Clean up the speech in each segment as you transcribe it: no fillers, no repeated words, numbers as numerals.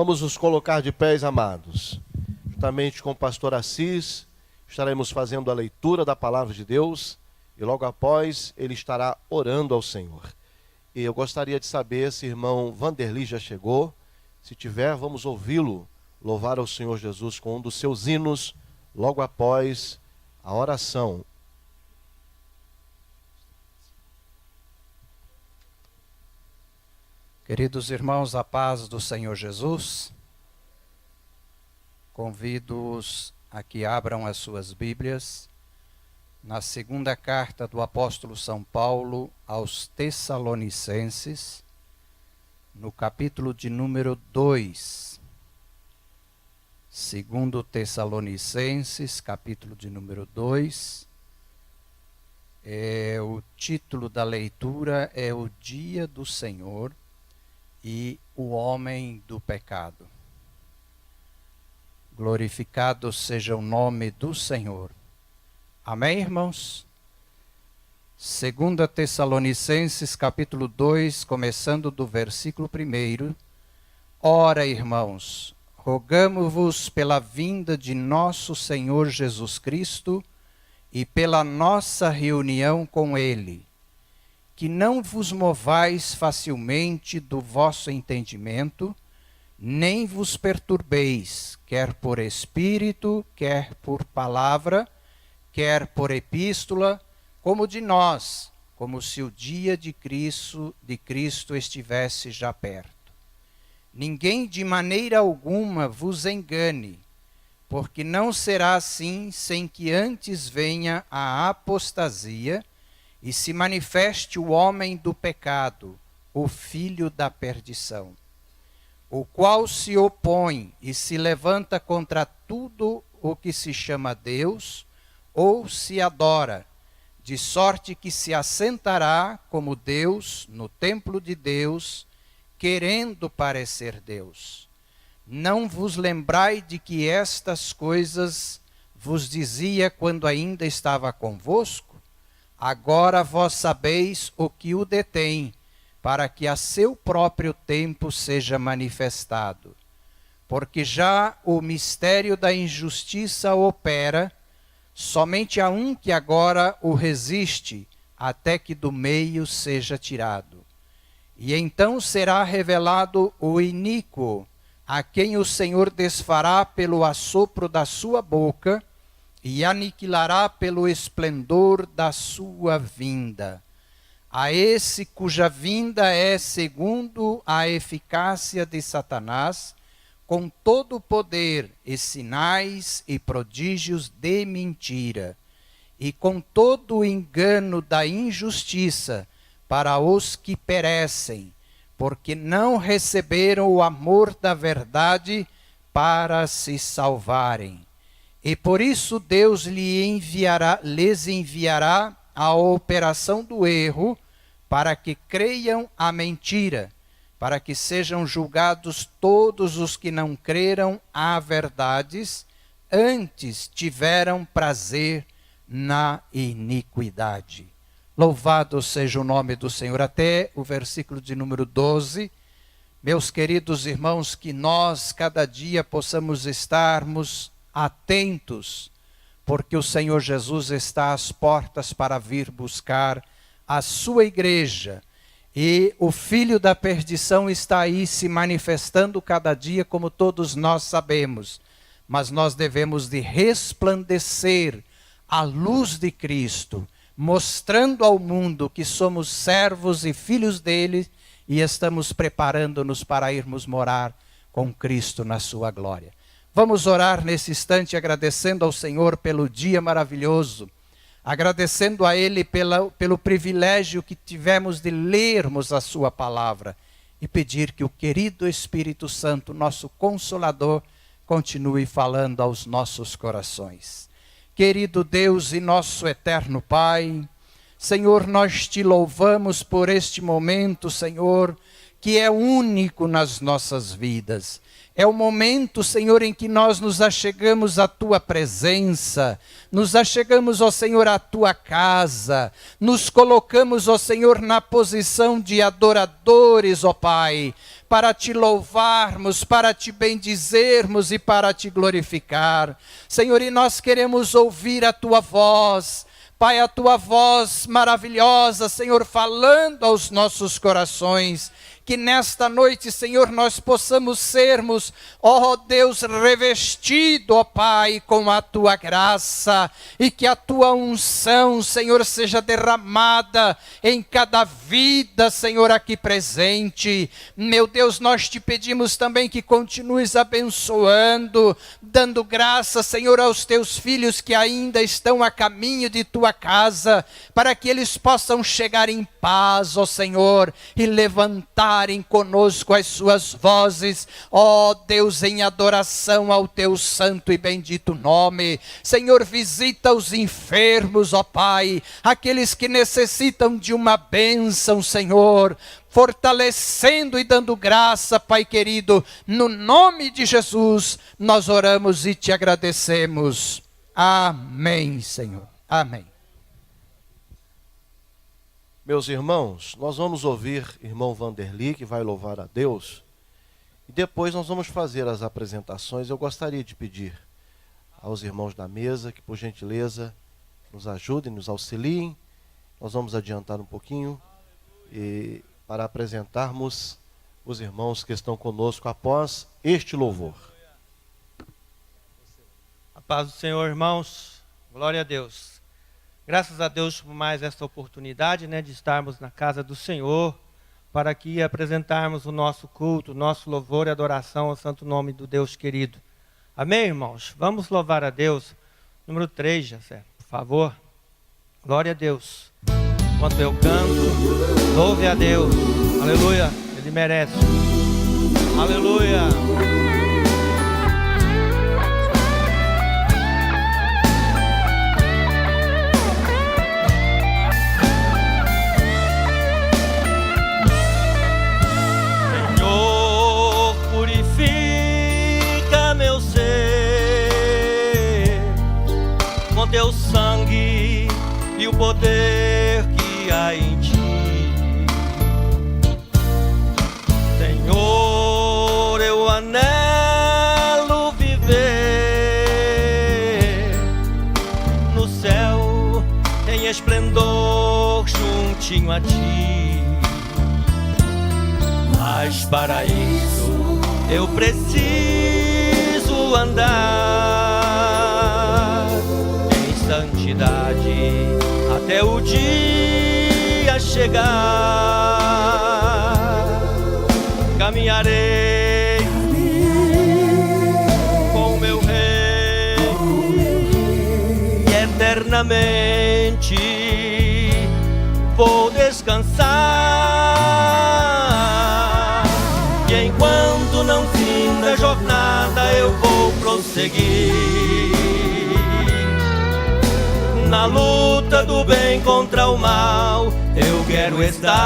Vamos nos colocar de pés, amados. Juntamente com o pastor Assis, estaremos fazendo a leitura da palavra de Deus e logo após ele estará orando ao Senhor. E eu gostaria de saber se o irmão Vanderly já chegou. Se tiver, vamos ouvi-lo louvar ao Senhor Jesus com um dos seus hinos logo após a oração. Queridos irmãos, a paz do Senhor Jesus, convido-os a que abram as suas Bíblias na segunda carta do apóstolo São Paulo aos Tessalonicenses, no capítulo de número 2. Segundo Tessalonicenses, capítulo de número 2. O título da leitura é O Dia do Senhor e o Homem do Pecado. Glorificado seja o nome do Senhor. Amém, irmãos? 2 Tessalonicenses, capítulo 2, começando do versículo 1. Ora, irmãos, rogamo-vos pela vinda de nosso Senhor Jesus Cristo e pela nossa reunião com Ele, que não vos movais facilmente do vosso entendimento, nem vos perturbeis, quer por espírito, quer por palavra, quer por epístola, como de nós, como se o dia de Cristo estivesse já perto. Ninguém de maneira alguma vos engane, porque não será assim sem que antes venha a apostasia e se manifeste o homem do pecado, o filho da perdição, o qual se opõe e se levanta contra tudo o que se chama Deus ou se adora, de sorte que se assentará como Deus no templo de Deus, querendo parecer Deus. Não vos lembrai de que estas coisas vos dizia quando ainda estava convosco? Agora vós sabeis o que o detém, para que a seu próprio tempo seja manifestado. Porque já o mistério da injustiça opera, somente há um que agora o resiste, até que do meio seja tirado. E então será revelado o iníquo, a quem o Senhor desfará pelo assopro da sua boca, e aniquilará pelo esplendor da sua vinda. A esse cuja vinda é segundo a eficácia de Satanás, com todo o poder e sinais e prodígios de mentira, e com todo o engano da injustiça para os que perecem, porque não receberam o amor da verdade para se salvarem. E por isso Deus lhes enviará a operação do erro, para que creiam a mentira, para que sejam julgados todos os que não creram a verdades, antes tiveram prazer na iniquidade. Louvado seja o nome do Senhor. Até o versículo de número 12. Meus queridos irmãos, que nós cada dia possamos estarmos atentos, porque o Senhor Jesus está às portas para vir buscar a sua igreja, e o filho da perdição está aí se manifestando cada dia, como todos nós sabemos, mas nós devemos de resplandecer a luz de Cristo, mostrando ao mundo que somos servos e filhos dele, e estamos preparando-nos para irmos morar com Cristo na sua glória. Vamos orar nesse instante agradecendo ao Senhor pelo dia maravilhoso, agradecendo a Ele pelo privilégio que tivemos de lermos a sua palavra e pedir que o querido Espírito Santo, nosso Consolador, continue falando aos nossos corações. Querido Deus e nosso eterno Pai, Senhor, nós te louvamos por este momento, Senhor, que é único nas nossas vidas. É o momento, Senhor, em que nós nos achegamos à Tua presença, nos achegamos, ó Senhor, à Tua casa, nos colocamos, ó Senhor, na posição de adoradores, ó Pai, para Te louvarmos, para Te bendizermos e para Te glorificar. Senhor, e nós queremos ouvir a Tua voz, Pai, a Tua voz maravilhosa, Senhor, falando aos nossos corações. Que nesta noite, Senhor, nós possamos sermos, ó Deus, revestido, ó Pai, com a Tua graça, e que a Tua unção, Senhor, seja derramada em cada vida, Senhor, aqui presente. Meu Deus, nós Te pedimos também que continues abençoando, dando graça, Senhor, aos Teus filhos que ainda estão a caminho de Tua casa, para que eles possam chegar em paz, ó Senhor, e levantarem conosco as suas vozes, ó Deus, em adoração ao Teu santo e bendito nome. Senhor, visita os enfermos, ó Pai, aqueles que necessitam de uma bênção, Senhor, fortalecendo e dando graça, Pai querido, no nome de Jesus, nós oramos e Te agradecemos. Amém, Senhor. Amém. Meus irmãos, nós vamos ouvir irmão Vanderly, que vai louvar a Deus, e depois nós vamos fazer as apresentações. Eu gostaria de pedir aos irmãos da mesa que, por gentileza, nos ajudem, nos auxiliem. Nós vamos adiantar um pouquinho e para apresentarmos os irmãos que estão conosco após este louvor. A paz do Senhor, irmãos. Glória a Deus. Graças a Deus por mais esta oportunidade, de estarmos na casa do Senhor, para aqui apresentarmos o nosso culto, o nosso louvor e adoração ao santo nome do Deus querido. Amém, irmãos? Vamos louvar a Deus. Número 3, Jacé, por favor. Glória a Deus. Enquanto eu canto, louve a Deus. Aleluia, Ele merece. Aleluia. Teu sangue e o poder que há em Ti, Senhor, eu anelo viver no céu em esplendor juntinho a Ti, mas para isso eu preciso andar santidade até o dia chegar. Caminharei com o meu Rei e eternamente vou descansar. E enquanto não fim da jornada eu vou prosseguir na luta do bem contra o mal, eu quero estar.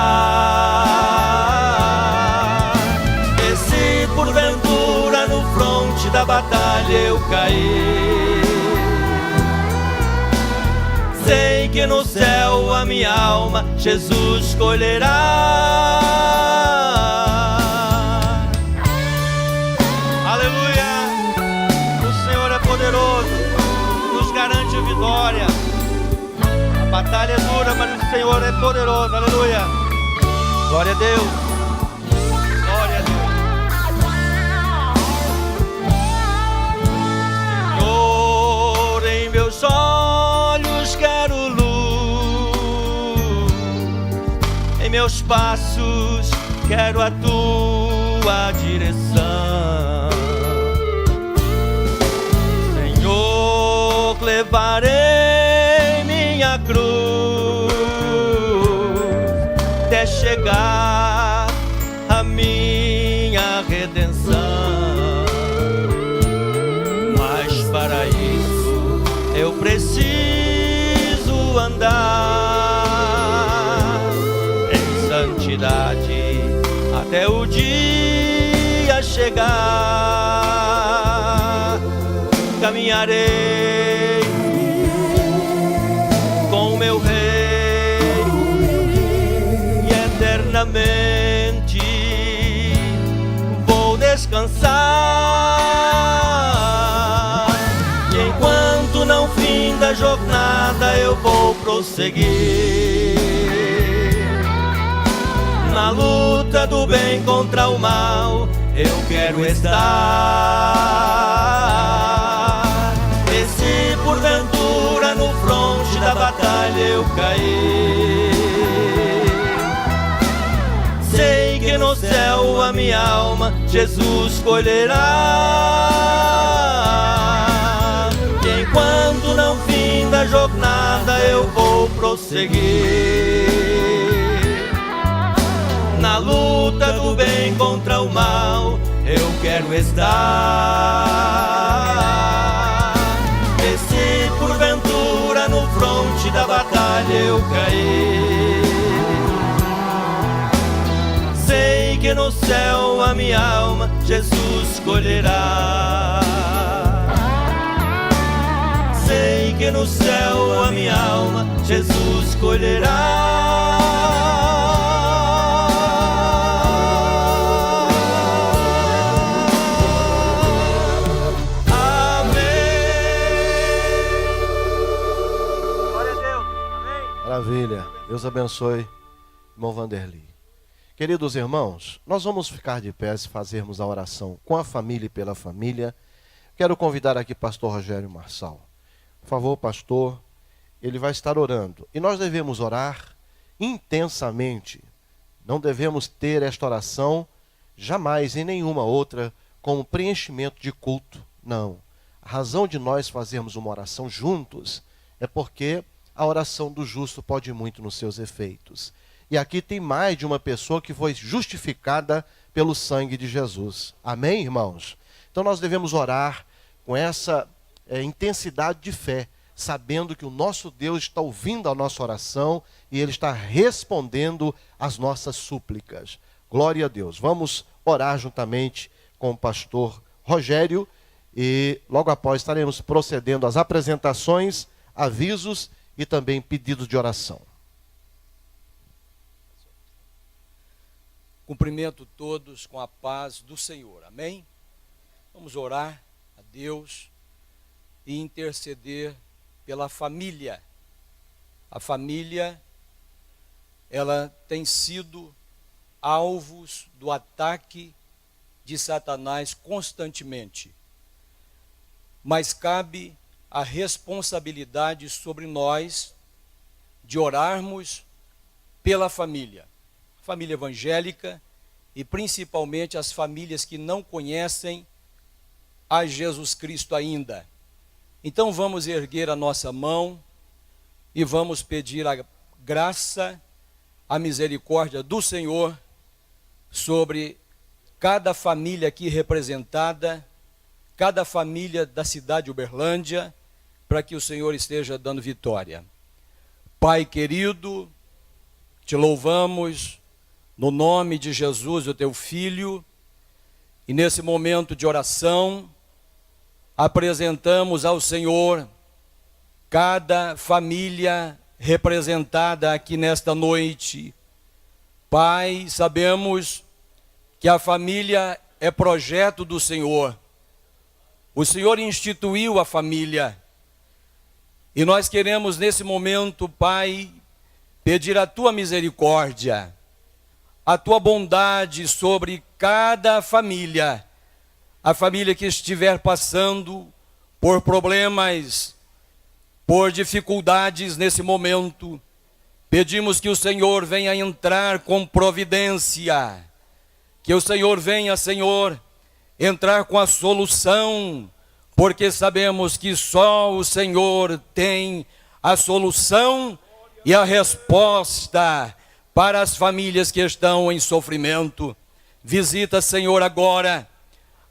E se porventura no fronte da batalha eu cair, sei que no céu a minha alma Jesus escolherá. Aleluia! O Senhor é poderoso, nos garante vitória. A batalha é dura, mas o Senhor é poderoso. Aleluia. Glória a Deus. Glória a Deus. Senhor, em meus olhos quero luz. Em meus passos quero a Tua direção. Senhor, levarei minha cruz até chegar a minha redenção. Mas para isso eu preciso andar em santidade até o chegar. Caminharei com o meu Rei e eternamente vou descansar. E enquanto não fim da jornada eu vou prosseguir na luta do bem contra o mal. Eu quero estar. E se porventura no fronte da batalha eu cair, sei que no céu a minha alma Jesus colherá. E enquanto não fim da jornada eu vou prosseguir na luta do bem contra o mal. Eu quero estar. E se porventura no fronte da batalha eu cair, sei que no céu a minha alma Jesus colherá. Sei que no céu a minha alma Jesus colherá. Maravilha, Deus abençoe, irmão Vanderly. Queridos irmãos, nós vamos ficar de pé se fazermos a oração com a família e pela família. Quero convidar aqui pastor Rogério Marçal. Por favor, pastor, ele vai estar orando. E nós devemos orar intensamente. Não devemos ter esta oração jamais em nenhuma outra como preenchimento de culto. Não. A razão de nós fazermos uma oração juntos é porque a oração do justo pode muito nos seus efeitos. E aqui tem mais de uma pessoa que foi justificada pelo sangue de Jesus. Amém, irmãos? Então nós devemos orar com essa intensidade de fé, sabendo que o nosso Deus está ouvindo a nossa oração e Ele está respondendo às nossas súplicas. Glória a Deus. Vamos orar juntamente com o pastor Rogério e logo após estaremos procedendo às apresentações, avisos e também pedidos de oração. Cumprimento todos com a paz do Senhor. Amém? Vamos orar a Deus e interceder pela família. A família, ela tem sido alvos do ataque de Satanás constantemente. Mas cabe a responsabilidade sobre nós de orarmos pela família evangélica e principalmente as famílias que não conhecem a Jesus Cristo ainda. Então vamos erguer a nossa mão e vamos pedir a graça, a misericórdia do Senhor sobre cada família aqui representada, cada família da cidade de Uberlândia, para que o Senhor esteja dando vitória. Pai querido, te louvamos no nome de Jesus, o teu Filho, e nesse momento de oração, apresentamos ao Senhor cada família representada aqui nesta noite. Pai, sabemos que a família é projeto do Senhor. O Senhor instituiu a família. E nós queremos nesse momento, Pai, pedir a tua misericórdia, a tua bondade sobre cada família, a família que estiver passando por problemas, por dificuldades nesse momento. Pedimos que o Senhor venha entrar com providência, que o Senhor venha, Senhor, entrar com a solução, porque sabemos que só o Senhor tem a solução e a resposta para as famílias que estão em sofrimento. Visita, Senhor, agora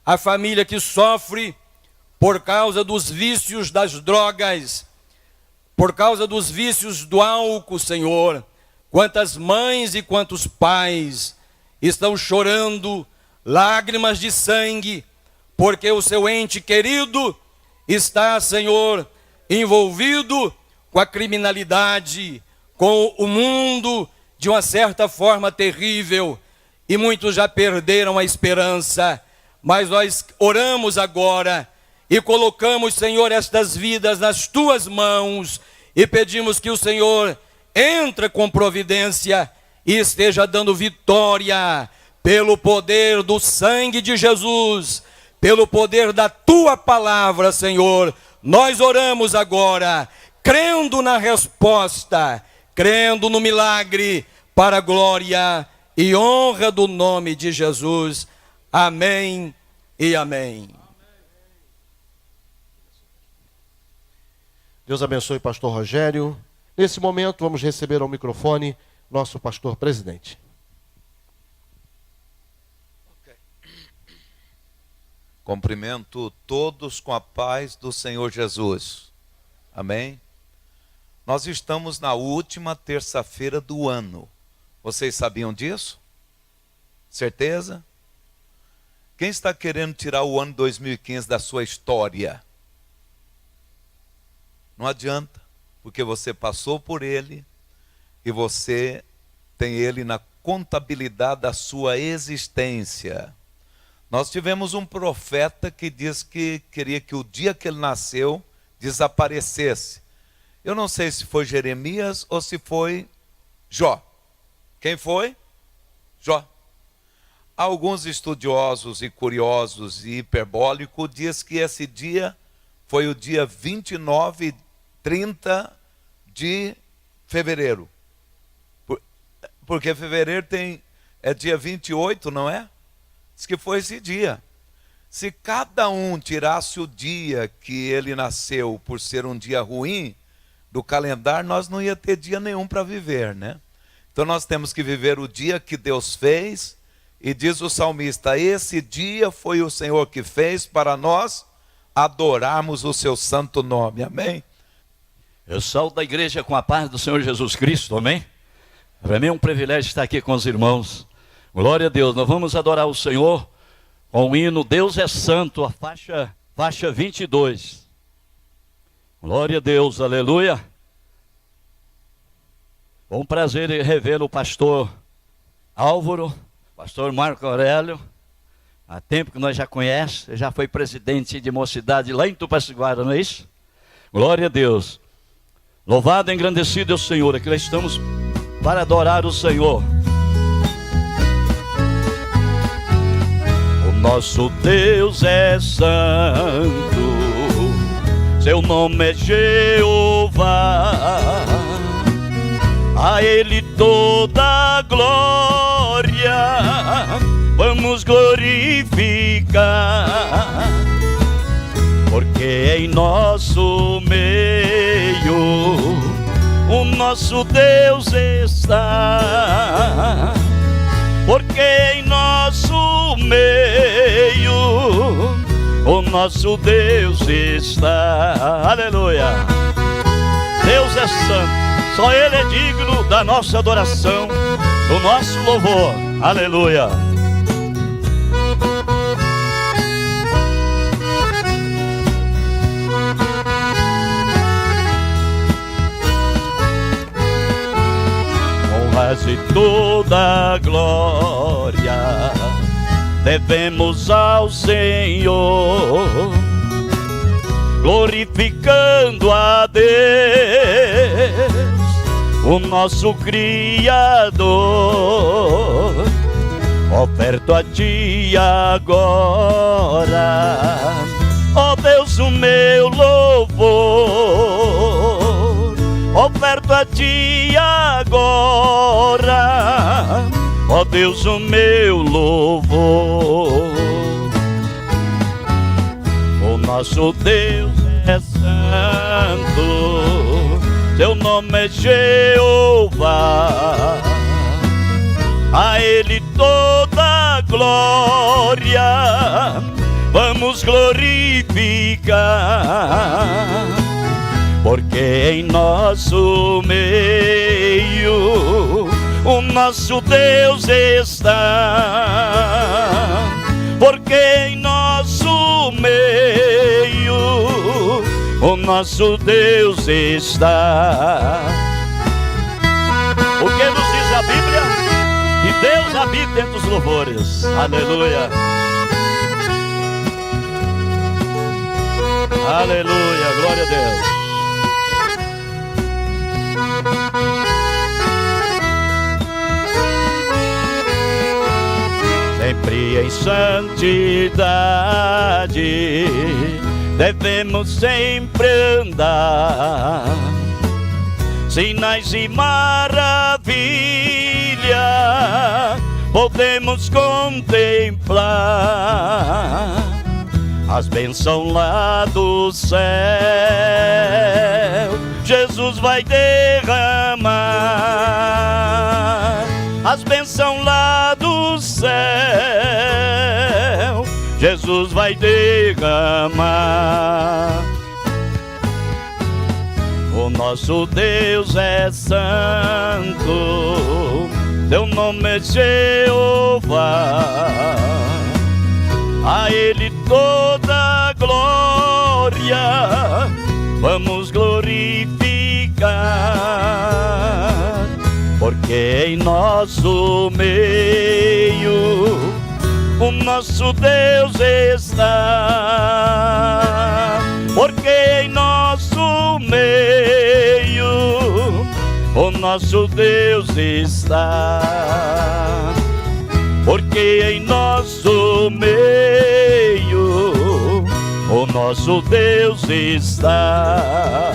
a família que sofre por causa dos vícios das drogas, por causa dos vícios do álcool, Senhor. Quantas mães e quantos pais estão chorando lágrimas de sangue, porque o seu ente querido está, Senhor, envolvido com a criminalidade, com o mundo de uma certa forma terrível, e muitos já perderam a esperança. Mas nós oramos agora e colocamos, Senhor, estas vidas nas tuas mãos e pedimos que o Senhor entre com providência e esteja dando vitória pelo poder do sangue de Jesus, pelo poder da tua palavra, Senhor. Nós oramos agora, crendo na resposta, crendo no milagre, para a glória e honra do nome de Jesus. Amém e amém. Deus abençoe, pastor Rogério. Nesse momento, vamos receber ao microfone nosso pastor presidente. Cumprimento todos com a paz do Senhor Jesus. Amém? Nós estamos na última terça-feira do ano. Vocês sabiam disso? Certeza? Quem está querendo tirar o ano 2015 da sua história? Não adianta, porque você passou por ele e você tem ele na contabilidade da sua existência. Nós tivemos um profeta que diz que queria que o dia que ele nasceu desaparecesse. Eu não sei se foi Jeremias ou se foi Jó. Quem foi? Jó. Alguns estudiosos e curiosos e hiperbólicos dizem que esse dia foi o dia 29 e 30 de fevereiro. Porque fevereiro é dia 28, não é? Diz que foi esse dia. Se cada um tirasse o dia que ele nasceu por ser um dia ruim do calendário, nós não ia ter dia nenhum para viver, né? Então nós temos que viver o dia que Deus fez, e diz o salmista, esse dia foi o Senhor que fez para nós adorarmos o seu santo nome, amém? Eu saúdo a igreja com a paz do Senhor Jesus Cristo, amém? Para mim é um privilégio estar aqui com os irmãos. Glória a Deus, nós vamos adorar o Senhor com o hino Deus é Santo, a faixa 22. Glória a Deus, aleluia. Com um prazer em rever o pastor Álvaro, pastor Marco Aurélio. Há tempo que nós já conhecemos, ele já foi presidente de mocidade lá em Tupaciguara, não é isso? Glória a Deus. Louvado e engrandecido é o Senhor, aqui nós estamos para adorar o Senhor. Nosso Deus é santo, seu nome é Jeová, a Ele toda a glória, vamos glorificar, porque em nosso meio o nosso Deus está, porque em nosso meio o nosso Deus está. Aleluia. Deus é santo, só Ele é digno da nossa adoração, do nosso louvor. Aleluia. E toda a glória devemos ao Senhor, glorificando a Deus, o nosso Criador. Oferto a Ti agora, ó Deus, o meu louvor. Oferto a Ti agora, ó Deus, o meu louvor. O nosso Deus é santo, seu nome é Jeová, a Ele toda a glória, vamos glorificar, porque em nosso meio o nosso Deus está, porque em nosso meio o nosso Deus está. O que nos diz a Bíblia? Que Deus habita entre os louvores. Aleluia. Aleluia, glória a Deus. Sempre em santidade devemos sempre andar, sinais e maravilha podemos contemplar, as bênçãos lá do céu Jesus vai derramar, as bênçãos lá do céu Jesus vai derramar. O nosso Deus é santo, teu nome é Jeová, a Ele toda glória vamos glorificar, porque em nosso meio o nosso Deus está, porque em nosso meio o nosso Deus está, porque em nosso meio o nosso Deus está,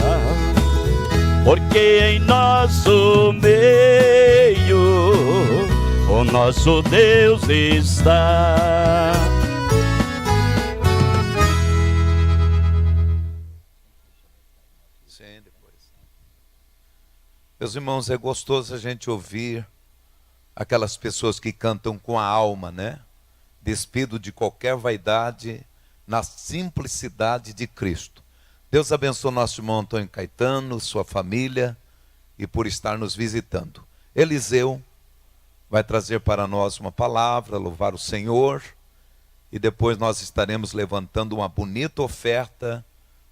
porque em nosso meio o nosso Deus está. Sim, depois. Meus irmãos, é gostoso a gente ouvir aquelas pessoas que cantam com a alma, né? Despido de qualquer vaidade, na simplicidade de Cristo. Deus abençoe nosso irmão Antônio Caetano, sua família, e por estar nos visitando. Eliseu vai trazer para nós uma palavra, louvar o Senhor, e depois nós estaremos levantando uma bonita oferta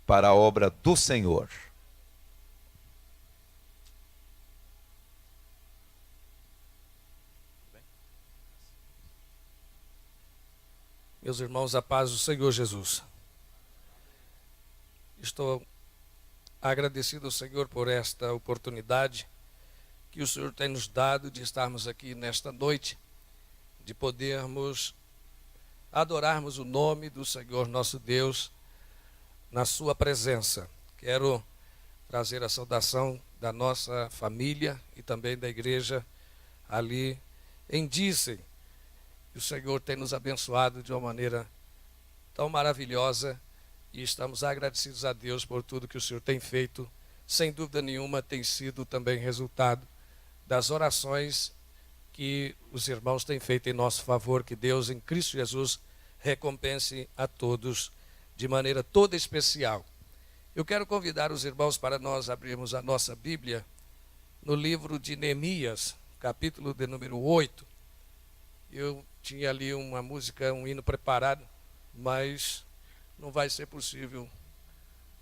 para a obra do Senhor. Meus irmãos, a paz do Senhor Jesus. Estou agradecido ao Senhor por esta oportunidade que o Senhor tem nos dado de estarmos aqui nesta noite, de podermos adorarmos o nome do Senhor nosso Deus na sua presença. Quero trazer a saudação da nossa família e também da igreja ali em Dicem. O Senhor tem nos abençoado de uma maneira tão maravilhosa e estamos agradecidos a Deus por tudo que o Senhor tem feito. Sem dúvida nenhuma tem sido também resultado das orações que os irmãos têm feito em nosso favor. Que Deus em Cristo Jesus recompense a todos de maneira toda especial. Eu quero convidar os irmãos para nós abrirmos a nossa Bíblia no livro de Neemias, capítulo de número 8. Eu tinha ali uma música, um hino preparado, mas não vai ser possível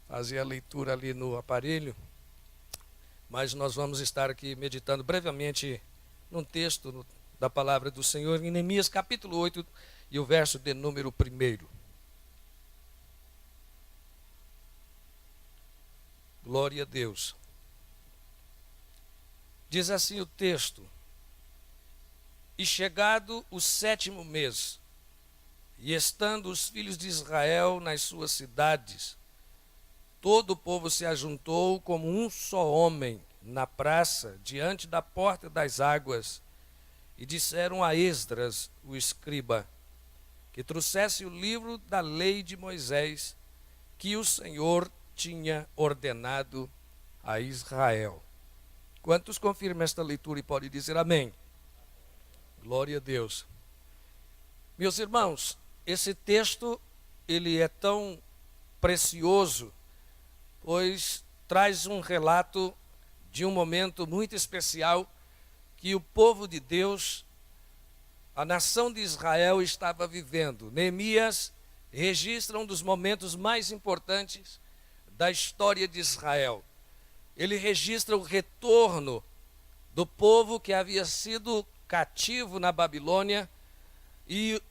fazer a leitura ali no aparelho. Mas nós vamos estar aqui meditando brevemente num texto da palavra do Senhor, em Neemias capítulo 8 e o verso de número 1. Glória a Deus. Diz assim o texto: E chegado o 7º mês, e estando os filhos de Israel nas suas cidades, todo o povo se ajuntou como um só homem na praça, diante da porta das águas, e disseram a Esdras, o escriba, que trouxesse o livro da lei de Moisés, que o Senhor tinha ordenado a Israel. Quantos confirmam esta leitura e podem dizer amém? Glória a Deus. Meus irmãos, esse texto, ele é tão precioso, pois traz um relato de um momento muito especial que o povo de Deus, a nação de Israel, estava vivendo. Neemias registra um dos momentos mais importantes da história de Israel. Ele registra o retorno do povo que havia sido cativo na Babilônia. E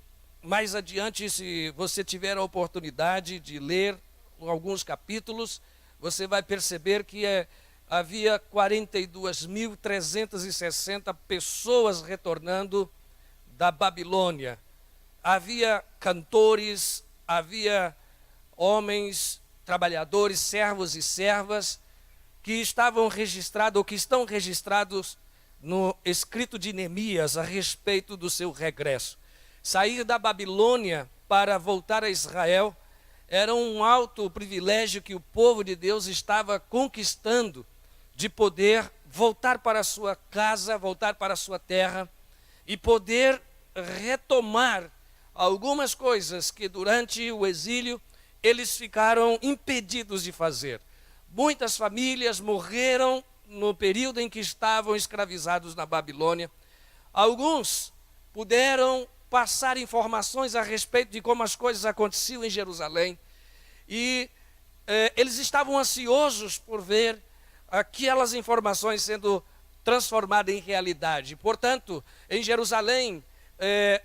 mais adiante, se você tiver a oportunidade de ler alguns capítulos, você vai perceber que havia 42.360 pessoas retornando da Babilônia. Havia cantores, havia homens, trabalhadores, servos e servas que estavam registrados, ou que estão registrados no escrito de Neemias a respeito do seu regresso. Sair da Babilônia para voltar a Israel era um alto privilégio que o povo de Deus estava conquistando, de poder voltar para a sua casa, voltar para a sua terra e poder retomar algumas coisas que durante o exílio eles ficaram impedidos de fazer. Muitas famílias morreram no período em que estavam escravizados na Babilônia. Alguns puderam passar informações a respeito de como as coisas aconteciam em Jerusalém. E eles estavam ansiosos por ver aquelas informações sendo transformadas em realidade. Portanto, em Jerusalém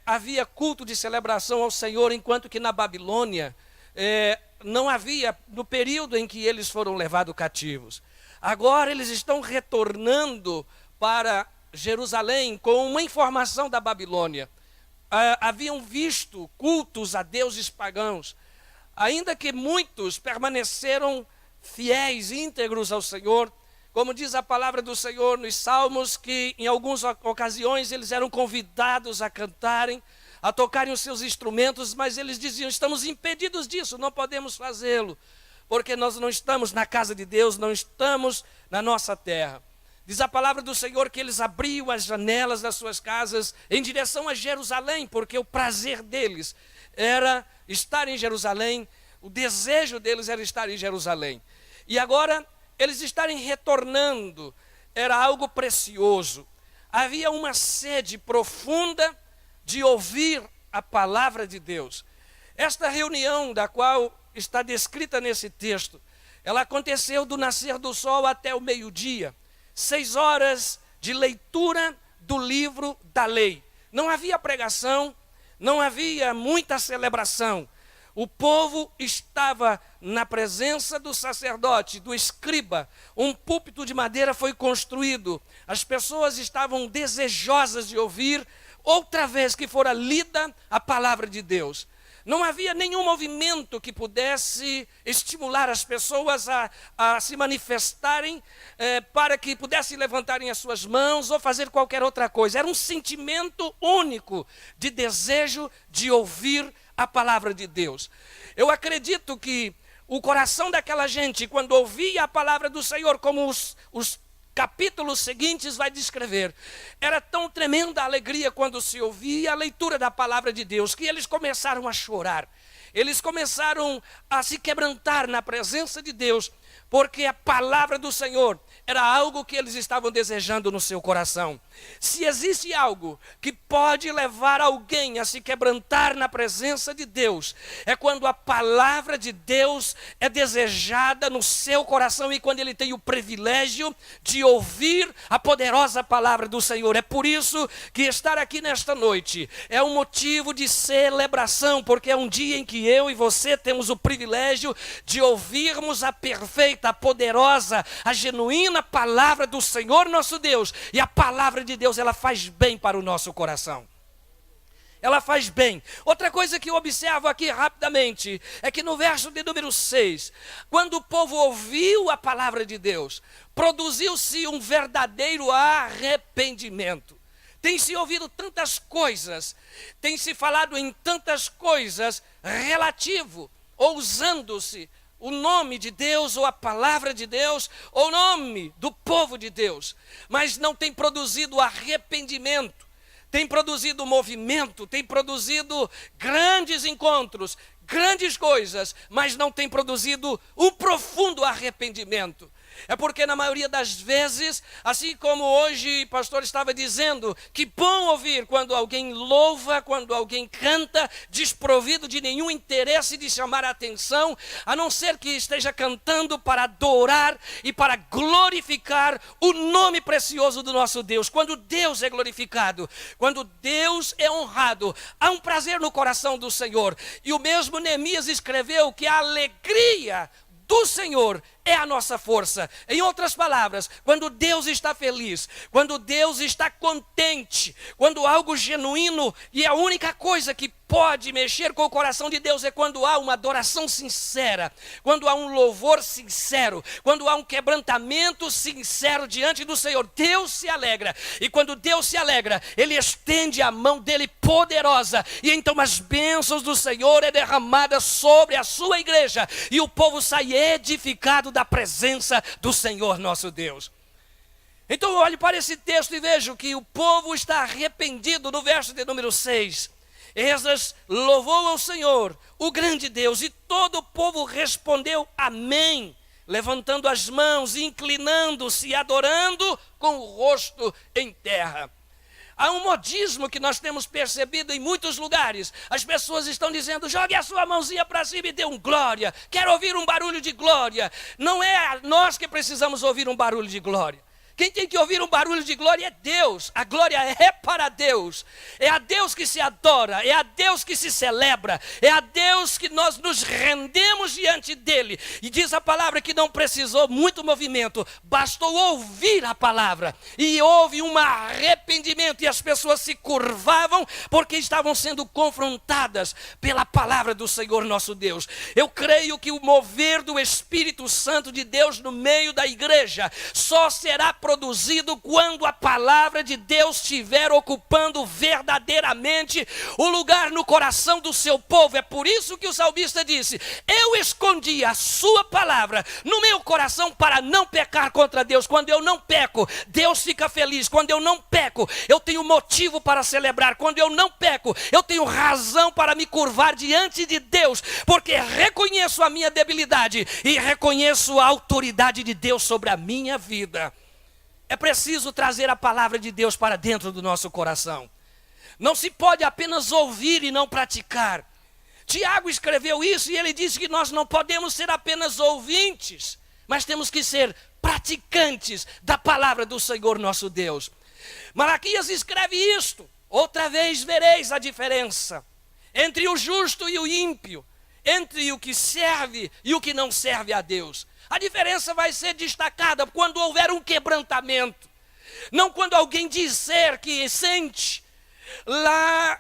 havia culto de celebração ao Senhor, enquanto que na Babilônia não havia, no período em que eles foram levados cativos. Agora eles estão retornando para Jerusalém com uma informação da Babilônia. Haviam visto cultos a deuses pagãos, ainda que muitos permaneceram fiéis, íntegros ao Senhor, como diz a palavra do Senhor nos Salmos, que em algumas ocasiões eles eram convidados a cantarem, a tocarem os seus instrumentos, mas eles diziam: estamos impedidos disso, não podemos fazê-lo, porque nós não estamos na casa de Deus, não estamos na nossa terra. Diz a palavra do Senhor que eles abriam as janelas das suas casas em direção a Jerusalém, porque o prazer deles era estar em Jerusalém, o desejo deles era estar em Jerusalém. E agora, eles estarem retornando era algo precioso. Havia uma sede profunda de ouvir a palavra de Deus. Esta reunião da qual está descrita nesse texto, ela aconteceu do nascer do sol até o meio-dia. 6 horas de leitura do livro da lei. Não havia pregação, não havia muita celebração. O povo estava na presença do sacerdote, do escriba. Um púlpito de madeira foi construído. As pessoas estavam desejosas de ouvir outra vez que fora lida a palavra de Deus. Não havia nenhum movimento que pudesse estimular as pessoas a se manifestarem, para que pudessem levantarem as suas mãos ou fazer qualquer outra coisa. Era um sentimento único de desejo de ouvir a palavra de Deus. Eu acredito que o coração daquela gente, quando ouvia a palavra do Senhor, como os capítulos seguintes vai descrever, era tão tremenda a alegria quando se ouvia a leitura da palavra de Deus, que eles começaram a chorar, eles começaram a se quebrantar na presença de Deus, porque a palavra do Senhor era algo que eles estavam desejando no seu coração. Se existe algo que pode levar alguém a se quebrantar na presença de Deus, é quando a palavra de Deus é desejada no seu coração e quando ele tem o privilégio de ouvir a poderosa palavra do Senhor. É por isso que estar aqui nesta noite é um motivo de celebração, porque é um dia em que eu e você temos o privilégio de ouvirmos a perfeita, a poderosa, a genuína palavra do Senhor nosso Deus. E a palavra de Deus, ela faz bem para o nosso coração. Ela faz bem. Outra coisa que eu observo aqui rapidamente é que no verso de número 6, quando o povo ouviu a palavra de Deus, produziu-se um verdadeiro arrependimento. Tem se ouvido tantas coisas, tem se falado em tantas coisas relativo, ou usando-se o nome de Deus, ou a palavra de Deus, ou o nome do povo de Deus, mas não tem produzido arrependimento, tem produzido movimento, tem produzido grandes encontros, grandes coisas, mas não tem produzido um profundo arrependimento. É porque na maioria das vezes, assim como hoje o pastor estava dizendo, que bom ouvir quando alguém louva, quando alguém canta, desprovido de nenhum interesse de chamar a atenção, a não ser que esteja cantando para adorar e para glorificar o nome precioso do nosso Deus. Quando Deus é glorificado, quando Deus é honrado, há um prazer no coração do Senhor. E o mesmo Neemias escreveu que a alegria do Senhor é a nossa força. Em outras palavras, quando Deus está feliz, quando Deus está contente, quando algo genuíno, e a única coisa que pode mexer com o coração de Deus é quando há uma adoração sincera, quando há um louvor sincero, quando há um quebrantamento sincero diante do Senhor. Deus se alegra, e quando Deus se alegra, Ele estende a mão dEle poderosa, e então as bênçãos do Senhor é derramada sobre a sua igreja, e o povo sai edificado da presença do Senhor nosso Deus. Então eu olho para esse texto e vejo que o povo está arrependido. No verso de número 6, Esdras louvou ao Senhor, o grande Deus, e todo o povo respondeu amém, levantando as mãos, inclinando-se, adorando com o rosto em terra. Há um modismo que nós temos percebido em muitos lugares. As pessoas estão dizendo, jogue a sua mãozinha para cima e dê um glória. Quero ouvir um barulho de glória. Não é nós que precisamos ouvir um barulho de glória. Quem tem que ouvir um barulho de glória é Deus. A glória é para Deus. É a Deus que se adora, é a Deus que se celebra, é a Deus que nós nos rendemos diante dele. E diz a palavra que não precisou muito movimento, bastou ouvir a palavra. E houve um arrependimento, e as pessoas se curvavam porque estavam sendo confrontadas pela palavra do Senhor nosso Deus. Eu creio que o mover do Espírito Santo de Deus no meio da igreja só será produzido quando a palavra de Deus estiver ocupando verdadeiramente o lugar no coração do seu povo. É por isso que o salmista disse, eu escondi a sua palavra no meu coração para não pecar contra Deus. Quando eu não peco, Deus fica feliz. Quando eu não peco, eu tenho motivo para celebrar. Quando eu não peco, eu tenho razão para me curvar diante de Deus, porque reconheço a minha debilidade e reconheço a autoridade de Deus sobre a minha vida. É preciso trazer a palavra de Deus para dentro do nosso coração. Não se pode apenas ouvir e não praticar. Tiago escreveu isso e ele disse que nós não podemos ser apenas ouvintes, mas temos que ser praticantes da palavra do Senhor nosso Deus. Malaquias escreve isto, outra vez vereis a diferença entre o justo e o ímpio, entre o que serve e o que não serve a Deus. A diferença vai ser destacada quando houver um quebrantamento. Não quando alguém disser que sente. Lá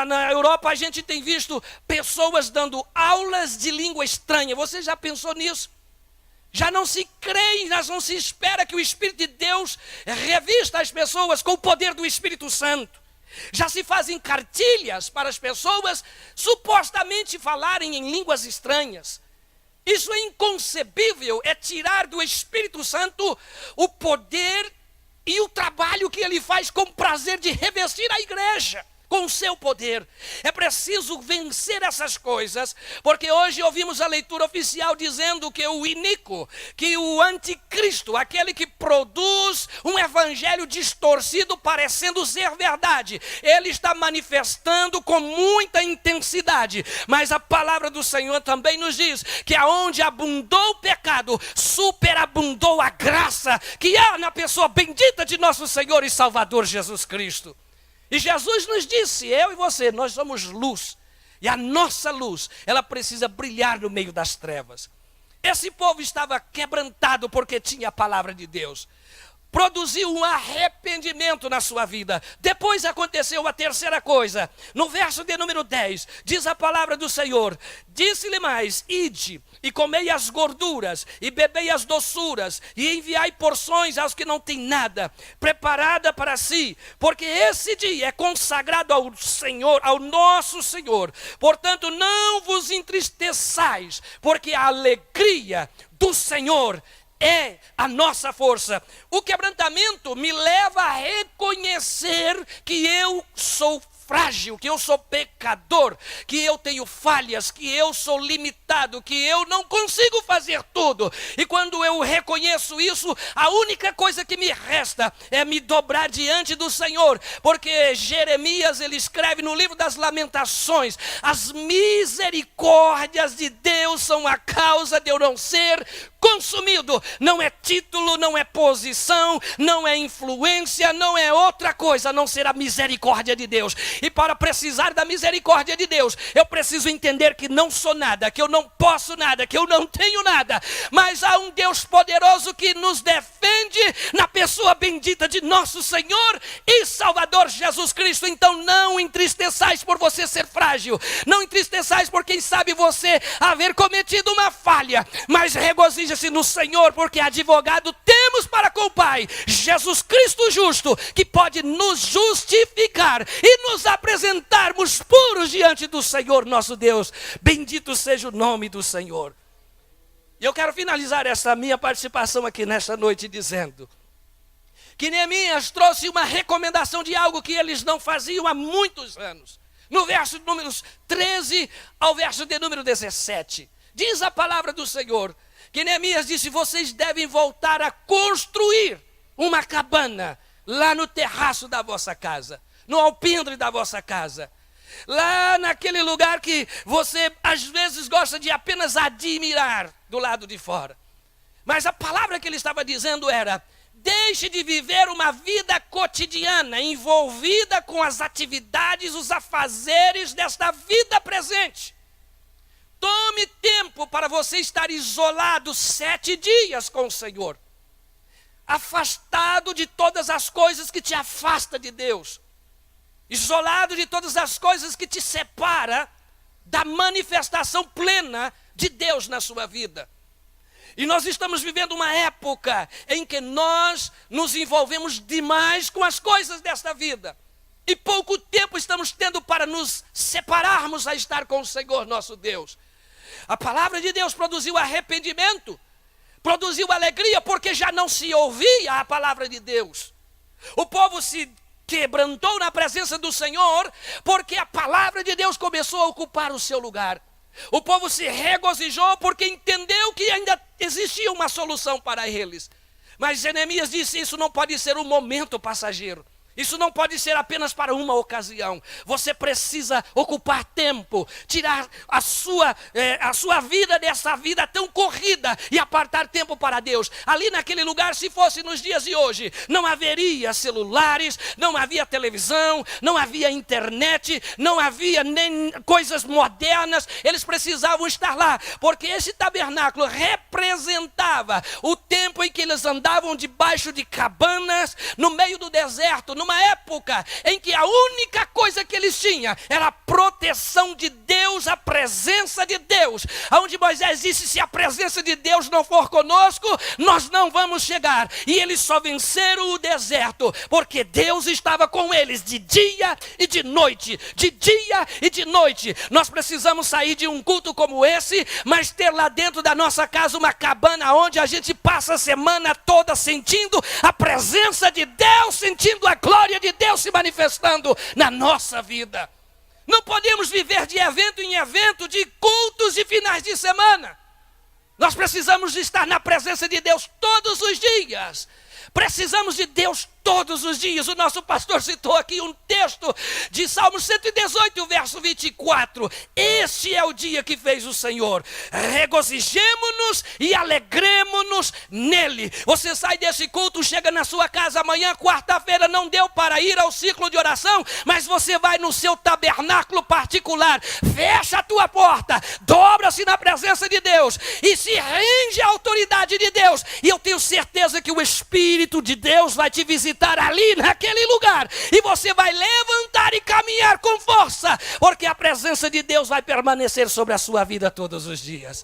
na Europa a gente tem visto pessoas dando aulas de língua estranha. Você já pensou nisso? Já não se crê, já não se espera que o Espírito de Deus revista as pessoas com o poder do Espírito Santo. Já se fazem cartilhas para as pessoas supostamente falarem em línguas estranhas. Isso é inconcebível, é tirar do Espírito Santo o poder e o trabalho que ele faz com prazer de revestir a igreja com o seu poder. É preciso vencer essas coisas, porque hoje ouvimos a leitura oficial dizendo que o iníquo, que o anticristo, aquele que produz um evangelho distorcido parecendo ser verdade, ele está manifestando com muita intensidade. Mas a palavra do Senhor também nos diz que aonde abundou o pecado, superabundou a graça que há na pessoa bendita de nosso Senhor e Salvador Jesus Cristo. E Jesus nos disse, eu e você, nós somos luz. E a nossa luz, ela precisa brilhar no meio das trevas. Esse povo estava quebrantado porque tinha a palavra de Deus. Produziu um arrependimento na sua vida. Depois aconteceu a terceira coisa. No verso de número 10, diz a palavra do Senhor, disse-lhe mais, ide e comei as gorduras e bebei as doçuras e enviai porções aos que não têm nada, preparada para si, porque esse dia é consagrado ao Senhor, ao nosso Senhor. Portanto, não vos entristeçais, porque a alegria do Senhor é a nossa força. O quebrantamento me leva a reconhecer que eu sou frágil, que eu sou pecador, que eu tenho falhas, que eu sou limitado, que eu não consigo fazer tudo. E quando eu reconheço isso, a única coisa que me resta é me dobrar diante do Senhor, porque Jeremias, ele escreve no livro das Lamentações: as misericórdias de Deus são a causa de eu não ser consumido. Não é título, não é posição, não é influência, não é outra coisa a não ser a misericórdia de Deus. E para precisar da misericórdia de Deus, eu preciso entender que não sou nada, que eu não posso nada, que eu não tenho nada, mas há um Deus poderoso que nos defende na pessoa bendita de nosso Senhor e Salvador Jesus Cristo. Então não entristeçais por você ser frágil, não entristeçais por quem sabe você haver cometido uma falha, mas regozije-se no Senhor, porque advogado temos para com o Pai, Jesus Cristo justo, que pode nos justificar e nos apresentarmos puros diante do Senhor nosso Deus. Bendito seja o nome do Senhor. E eu quero finalizar essa minha participação aqui nesta noite dizendo que Neemias trouxe uma recomendação de algo que eles não faziam há muitos anos. No verso de números 13 ao verso de número 17, diz a palavra do Senhor que Neemias disse: vocês devem voltar a construir uma cabana lá no terraço da vossa casa, no alpendre da vossa casa, lá naquele lugar que você às vezes gosta de apenas admirar do lado de fora. Mas a palavra que ele estava dizendo era: deixe de viver uma vida cotidiana, envolvida com as atividades, os afazeres desta vida presente. Tome tempo para você estar isolado 7 dias com o Senhor, afastado de todas as coisas que te afastam de Deus, isolado de todas as coisas que te separam da manifestação plena de Deus na sua vida. E nós estamos vivendo uma época em que nós nos envolvemos demais com as coisas desta vida, e pouco tempo estamos tendo para nos separarmos a estar com o Senhor nosso Deus. A palavra de Deus produziu arrependimento, produziu alegria, porque já não se ouvia a palavra de Deus. O povo se quebrantou na presença do Senhor, porque a palavra de Deus começou a ocupar o seu lugar. O povo se regozijou porque entendeu que ainda existia uma solução para eles. Mas Neemias disse: isso não pode ser um momento passageiro. Isso não pode ser apenas para uma ocasião. Você precisa ocupar tempo, tirar a sua vida dessa vida tão corrida e apartar tempo para Deus. Ali naquele lugar, se fosse nos dias de hoje, não haveria celulares, não havia televisão, não havia internet, não havia nem coisas modernas. Eles precisavam estar lá, porque esse tabernáculo representava o tempo em que eles andavam debaixo de cabanas, no meio do deserto, numa época em que a única coisa que eles tinham era a proteção de Deus, a presença de Deus. Onde Moisés disse: se a presença de Deus não for conosco, nós não vamos chegar. E eles só venceram o deserto porque Deus estava com eles de dia e de noite, de dia e de noite. Nós precisamos sair de um culto como esse, mas ter lá dentro da nossa casa uma cabana onde a gente passa a semana toda sentindo a presença de Deus, sentindo a glória de Deus se manifestando na nossa vida. Não podemos viver de evento em evento, de cultos de finais de semana. Nós precisamos de estar na presença de Deus todos os dias. Precisamos de Deus todos os dias. O nosso pastor citou aqui um texto de Salmo 118, verso 24. Este é o dia que fez o Senhor. Regozijemo-nos e alegremo-nos nele. Você sai desse culto, chega na sua casa amanhã, quarta-feira, não deu para ir ao ciclo de oração, mas você vai no seu tabernáculo particular, fecha a tua porta, dobra-se na presença de Deus e se rende à autoridade de Deus. E eu tenho certeza que o Espírito de Deus vai te visitar ali naquele lugar, e você vai levantar e caminhar com força, porque a presença de Deus vai permanecer sobre a sua vida todos os dias.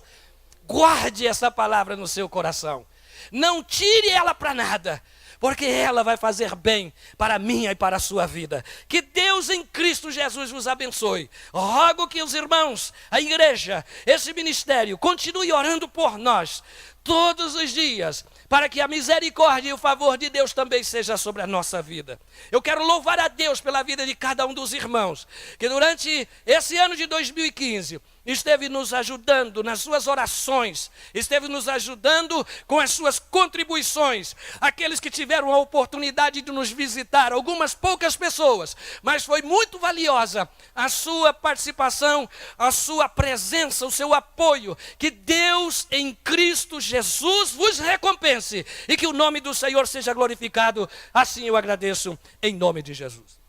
Guarde essa palavra no seu coração, não tire ela para nada, porque ela vai fazer bem para a minha e para a sua vida. Que Deus em Cristo Jesus vos abençoe. Rogo que os irmãos, a igreja, esse ministério, continue orando por nós todos os dias, para que a misericórdia e o favor de Deus também seja sobre a nossa vida. Eu quero louvar a Deus pela vida de cada um dos irmãos, que durante esse ano de 2015 esteve nos ajudando nas suas orações, esteve nos ajudando com as suas contribuições. Aqueles que tiveram a oportunidade de nos visitar, algumas poucas pessoas, mas foi muito valiosa a sua participação, a sua presença, o seu apoio. Que Deus em Cristo Jesus vos recompense e que o nome do Senhor seja glorificado. Assim eu agradeço em nome de Jesus.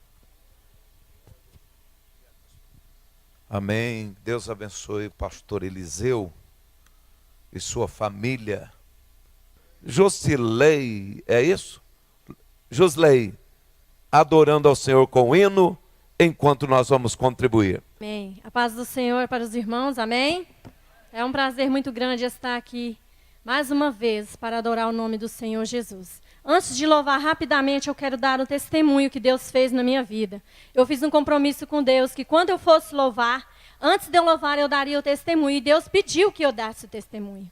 Amém. Deus abençoe o pastor Eliseu e sua família. Josilei, é isso? Josilei, adorando ao Senhor com hino, enquanto nós vamos contribuir. Amém. A paz do Senhor para os irmãos, amém? É um prazer muito grande estar aqui mais uma vez para adorar o nome do Senhor Jesus. Antes de louvar rapidamente, eu quero dar um testemunho que Deus fez na minha vida. Eu fiz um compromisso com Deus que quando eu fosse louvar, antes de eu louvar, eu daria o testemunho. E Deus pediu que eu desse o testemunho.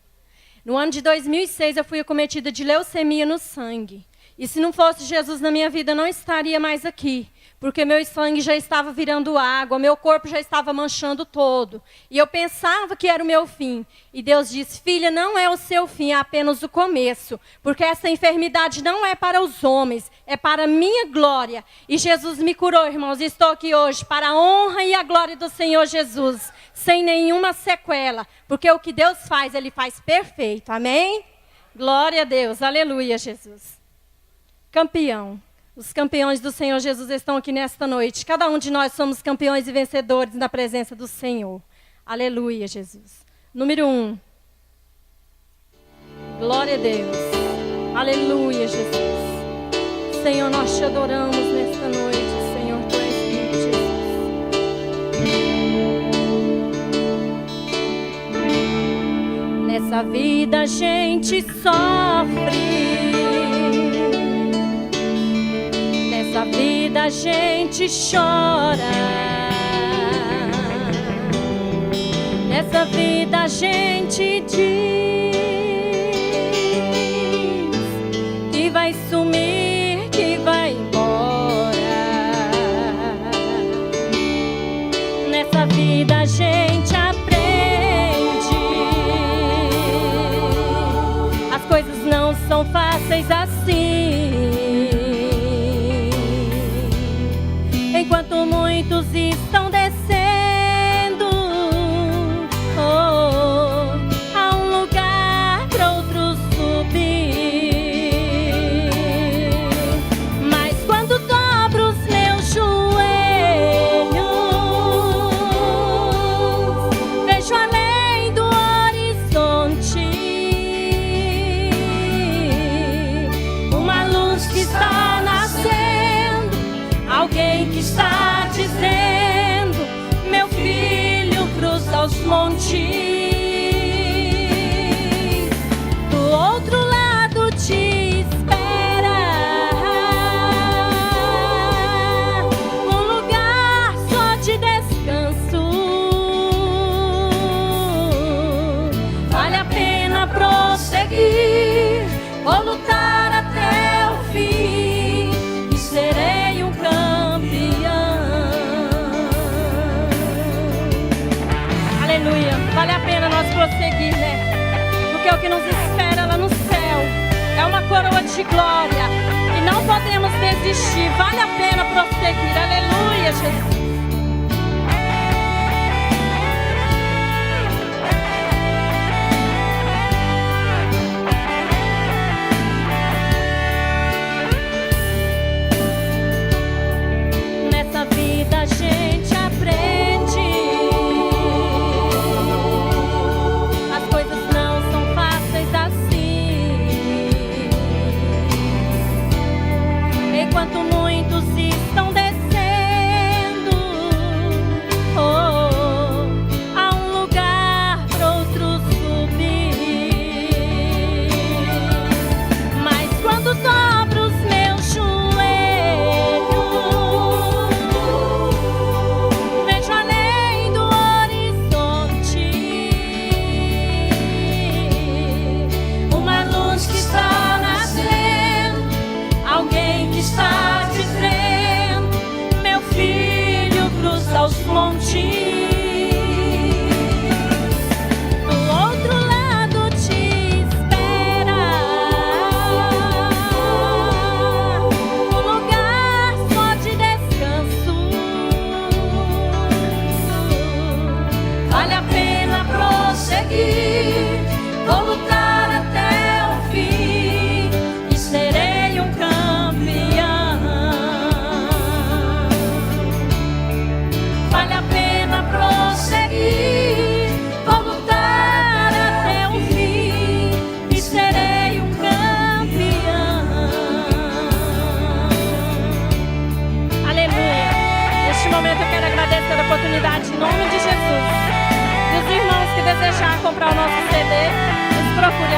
No ano de 2006, eu fui acometida de leucemia no sangue. E se não fosse Jesus na minha vida, eu não estaria mais aqui. Porque meu sangue já estava virando água, meu corpo já estava manchando todo. E eu pensava que era o meu fim. E Deus disse, filha, não é o seu fim, é apenas o começo. Porque essa enfermidade não é para os homens, é para a minha glória. E Jesus me curou, irmãos, e estou aqui hoje para a honra e a glória do Senhor Jesus. Sem nenhuma sequela. Porque o que Deus faz, Ele faz perfeito. Amém? Glória a Deus, aleluia, Jesus. Campeão. Os campeões do Senhor Jesus estão aqui nesta noite. Cada um de nós somos campeões e vencedores na presença do Senhor. Aleluia, Jesus. Número 1. Glória a Deus. Aleluia, Jesus. Senhor, nós te adoramos nesta noite. Senhor, tu és vivo, Jesus. Nessa vida a gente sofre. Nessa vida a gente chora. Nessa vida a gente diz que vai sumir, que vai embora. Nessa vida a gente aprende. As coisas não são fáceis assim. Enquanto muitos estão descendo a um lugar para outros subir. Mas quando dobro os meus joelhos, vejo além do horizonte uma luz que está nascendo, alguém que está dizendo, meu filho, cruza os montes. Do outro lado te espera um lugar só de descanso. Vale a pena prosseguir, vou lutar até o fim e serei um vale a pena nós prosseguir, né? Porque o que nos espera lá no céu é uma coroa de glória. E não podemos desistir. Vale a pena prosseguir. Aleluia, Jesus. Nessa vida a gente aprende. Enquanto muitos estão descendo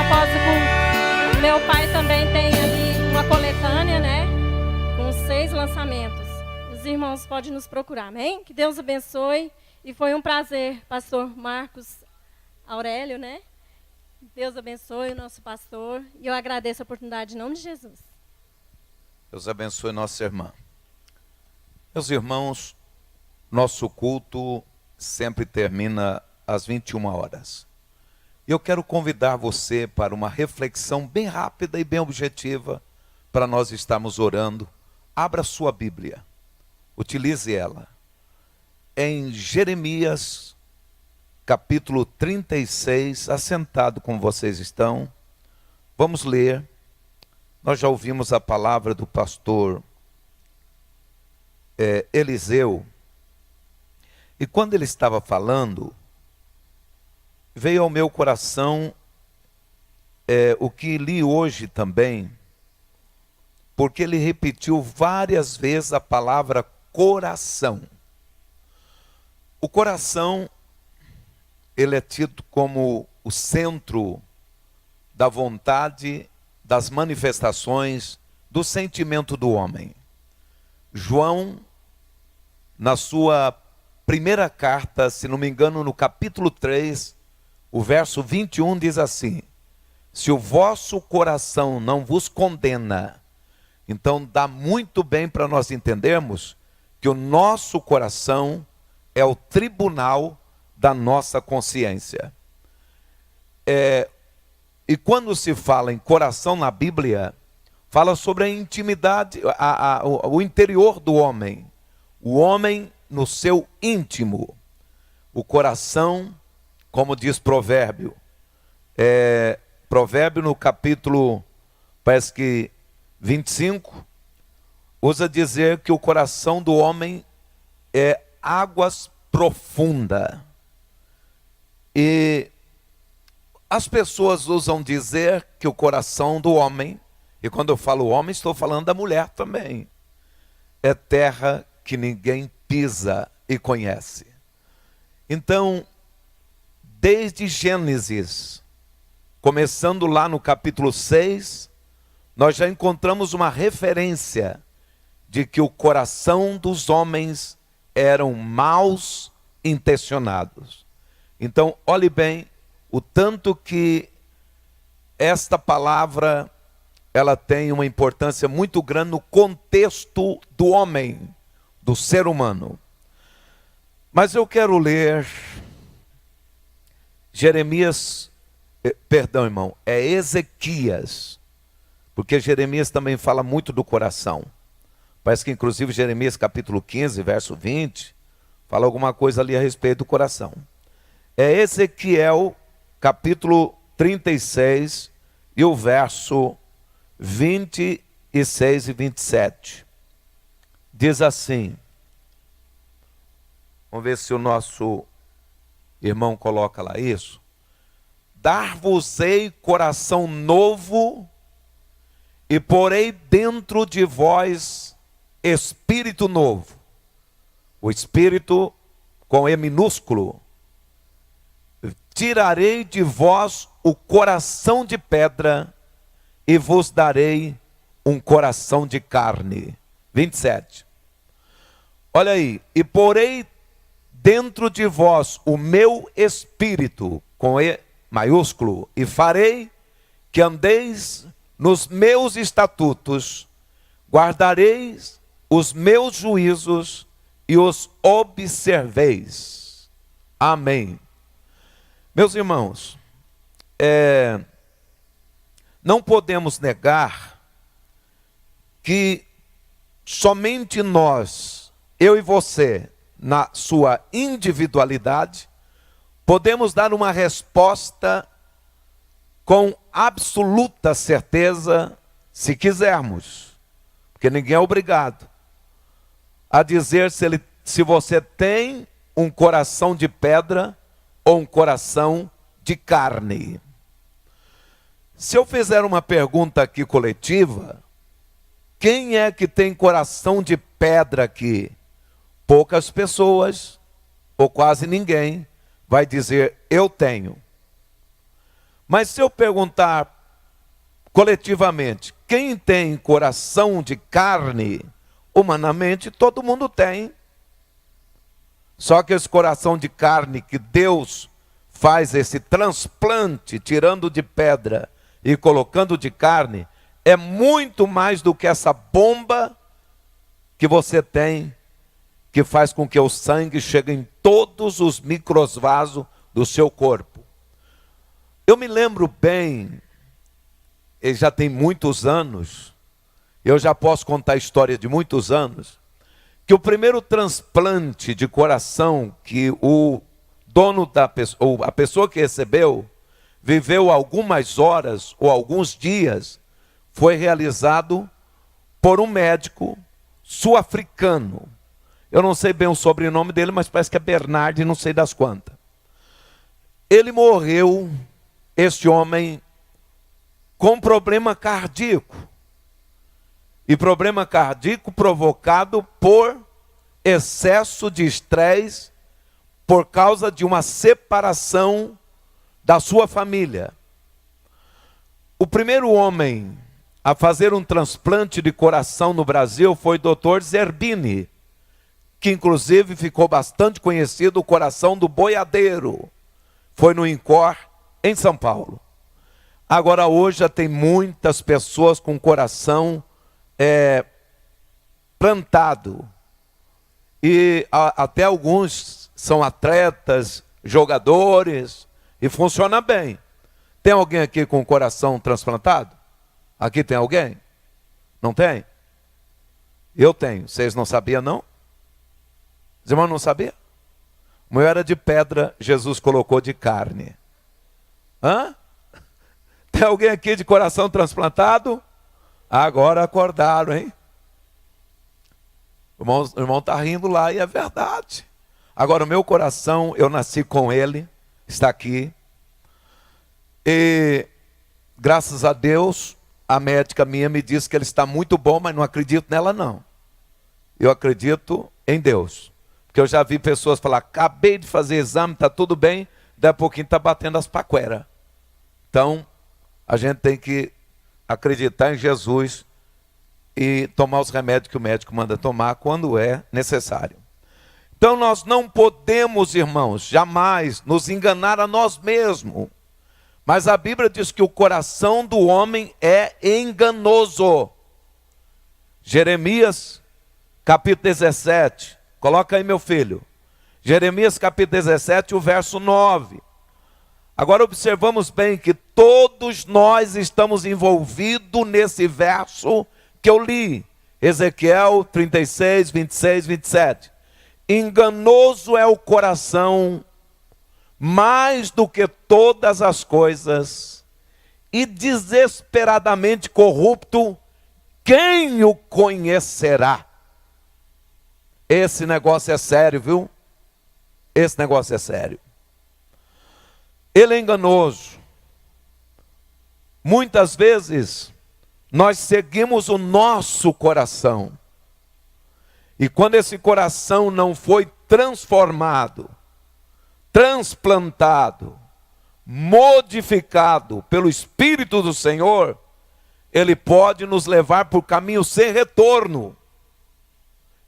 após o culto. Meu pai também tem ali uma coletânea, né? Com 6 lançamentos. Os irmãos podem nos procurar, amém? Que Deus abençoe. E foi um prazer, pastor Marcos Aurélio, né? Deus abençoe o nosso pastor. E eu agradeço a oportunidade em nome de Jesus. Deus abençoe nossa irmã. Meus irmãos, nosso culto sempre termina às 21 horas. E eu quero convidar você para uma reflexão bem rápida e bem objetiva para nós estarmos orando. Abra sua Bíblia. Utilize ela. Em Jeremias, capítulo 36, assentado como vocês estão, vamos ler. Nós já ouvimos a palavra do pastor Eliseu. E quando ele estava falando, veio ao meu coração o que li hoje também, porque ele repetiu várias vezes a palavra coração. O coração, ele é tido como o centro da vontade, das manifestações, do sentimento do homem. João, na sua primeira carta, se não me engano, no capítulo 3, o verso 21 diz assim: se o vosso coração não vos condena, então dá muito bem para nós entendermos que o nosso coração é o tribunal da nossa consciência. E quando se fala em coração na Bíblia, fala sobre a intimidade, o interior do homem. O homem no seu íntimo. O coração, como diz Provérbio. Provérbio no capítulo, parece que 25, usa dizer que o coração do homem é águas profundas. E as pessoas usam dizer que o coração do homem, e quando eu falo homem, estou falando da mulher também, é terra que ninguém pisa e conhece. Então, desde Gênesis, começando lá no capítulo 6, nós já encontramos uma referência de que o coração dos homens eram maus intencionados. Então, olhe bem o tanto que esta palavra ela tem uma importância muito grande no contexto do homem, do ser humano. Mas eu quero ler Jeremias, perdão, irmão, é Ezequias, porque Jeremias também fala muito do coração. Parece que inclusive Jeremias capítulo 15, verso 20, fala alguma coisa ali a respeito do coração. É Ezequiel capítulo 36 e o verso 26 e 27. Diz assim, vamos ver se o nosso irmão coloca lá isso. Dar-vos-ei coração novo e porei dentro de vós espírito novo. O espírito com E minúsculo. Tirarei de vós o coração de pedra e vos darei um coração de carne. 27. Olha aí. E porei dentro de vós o meu espírito, com E maiúsculo, e farei que andeis nos meus estatutos, guardareis os meus juízos e os observeis. Amém. Meus irmãos, não podemos negar que somente nós, eu e você, na sua individualidade, podemos dar uma resposta com absoluta certeza, se quisermos, porque ninguém é obrigado a dizer se você tem um coração de pedra ou um coração de carne. Se eu fizer uma pergunta aqui coletiva, quem é que tem coração de pedra aqui? Poucas pessoas, ou quase ninguém, vai dizer, eu tenho. Mas se eu perguntar coletivamente, quem tem coração de carne, humanamente todo mundo tem. Só que esse coração de carne que Deus faz esse transplante, tirando de pedra e colocando de carne, é muito mais do que essa bomba que você tem, que faz com que o sangue chegue em todos os microsvasos do seu corpo. Eu me lembro bem, ele já tem muitos anos, eu já posso contar a história de muitos anos, que o primeiro transplante de coração que o dono da pessoa, ou a pessoa que recebeu, viveu algumas horas ou alguns dias, foi realizado por um médico sul-africano. Eu não sei bem o sobrenome dele, mas parece que é Bernard, não sei das quantas. Ele morreu, esse homem, com problema cardíaco. E problema cardíaco provocado por excesso de estresse, por causa de uma separação da sua família. O primeiro homem a fazer um transplante de coração no Brasil foi o Dr. Zerbini, que inclusive ficou bastante conhecido, o coração do boiadeiro. Foi no INCOR, em São Paulo. Agora hoje já tem muitas pessoas com coração plantado. E até alguns são atletas, jogadores, e funciona bem. Tem alguém aqui com o coração transplantado? Aqui tem alguém? Não tem? Eu tenho. Vocês não sabiam, não? Os irmãos não sabiam? O meu era de pedra, Jesus colocou de carne. Hã? Tem alguém aqui de coração transplantado? Agora acordaram, hein? O irmão está rindo lá e é verdade. Agora o meu coração, eu nasci com ele, está aqui. E graças a Deus, a médica minha me disse que ele está muito bom, mas não acredito nela não. Eu acredito em Deus. Porque eu já vi pessoas falar, acabei de fazer exame, está tudo bem, daí a pouquinho está batendo as paqueras. Então, a gente tem que acreditar em Jesus e tomar os remédios que o médico manda tomar quando é necessário. Então nós não podemos, irmãos, jamais nos enganar a nós mesmos. Mas a Bíblia diz que o coração do homem é enganoso. Jeremias, capítulo 17. Coloca aí, meu filho. Jeremias, capítulo 17, o verso 9. Agora observamos bem que todos nós estamos envolvidos nesse verso que eu li. Ezequiel 36, 26, 27. Enganoso é o coração mais do que todas as coisas, e desesperadamente corrupto, quem o conhecerá? Esse negócio é sério, viu? Esse negócio é sério. Ele é enganoso. Muitas vezes, nós seguimos o nosso coração. E quando esse coração não foi transformado, transplantado, modificado pelo Espírito do Senhor, ele pode nos levar por caminho sem retorno.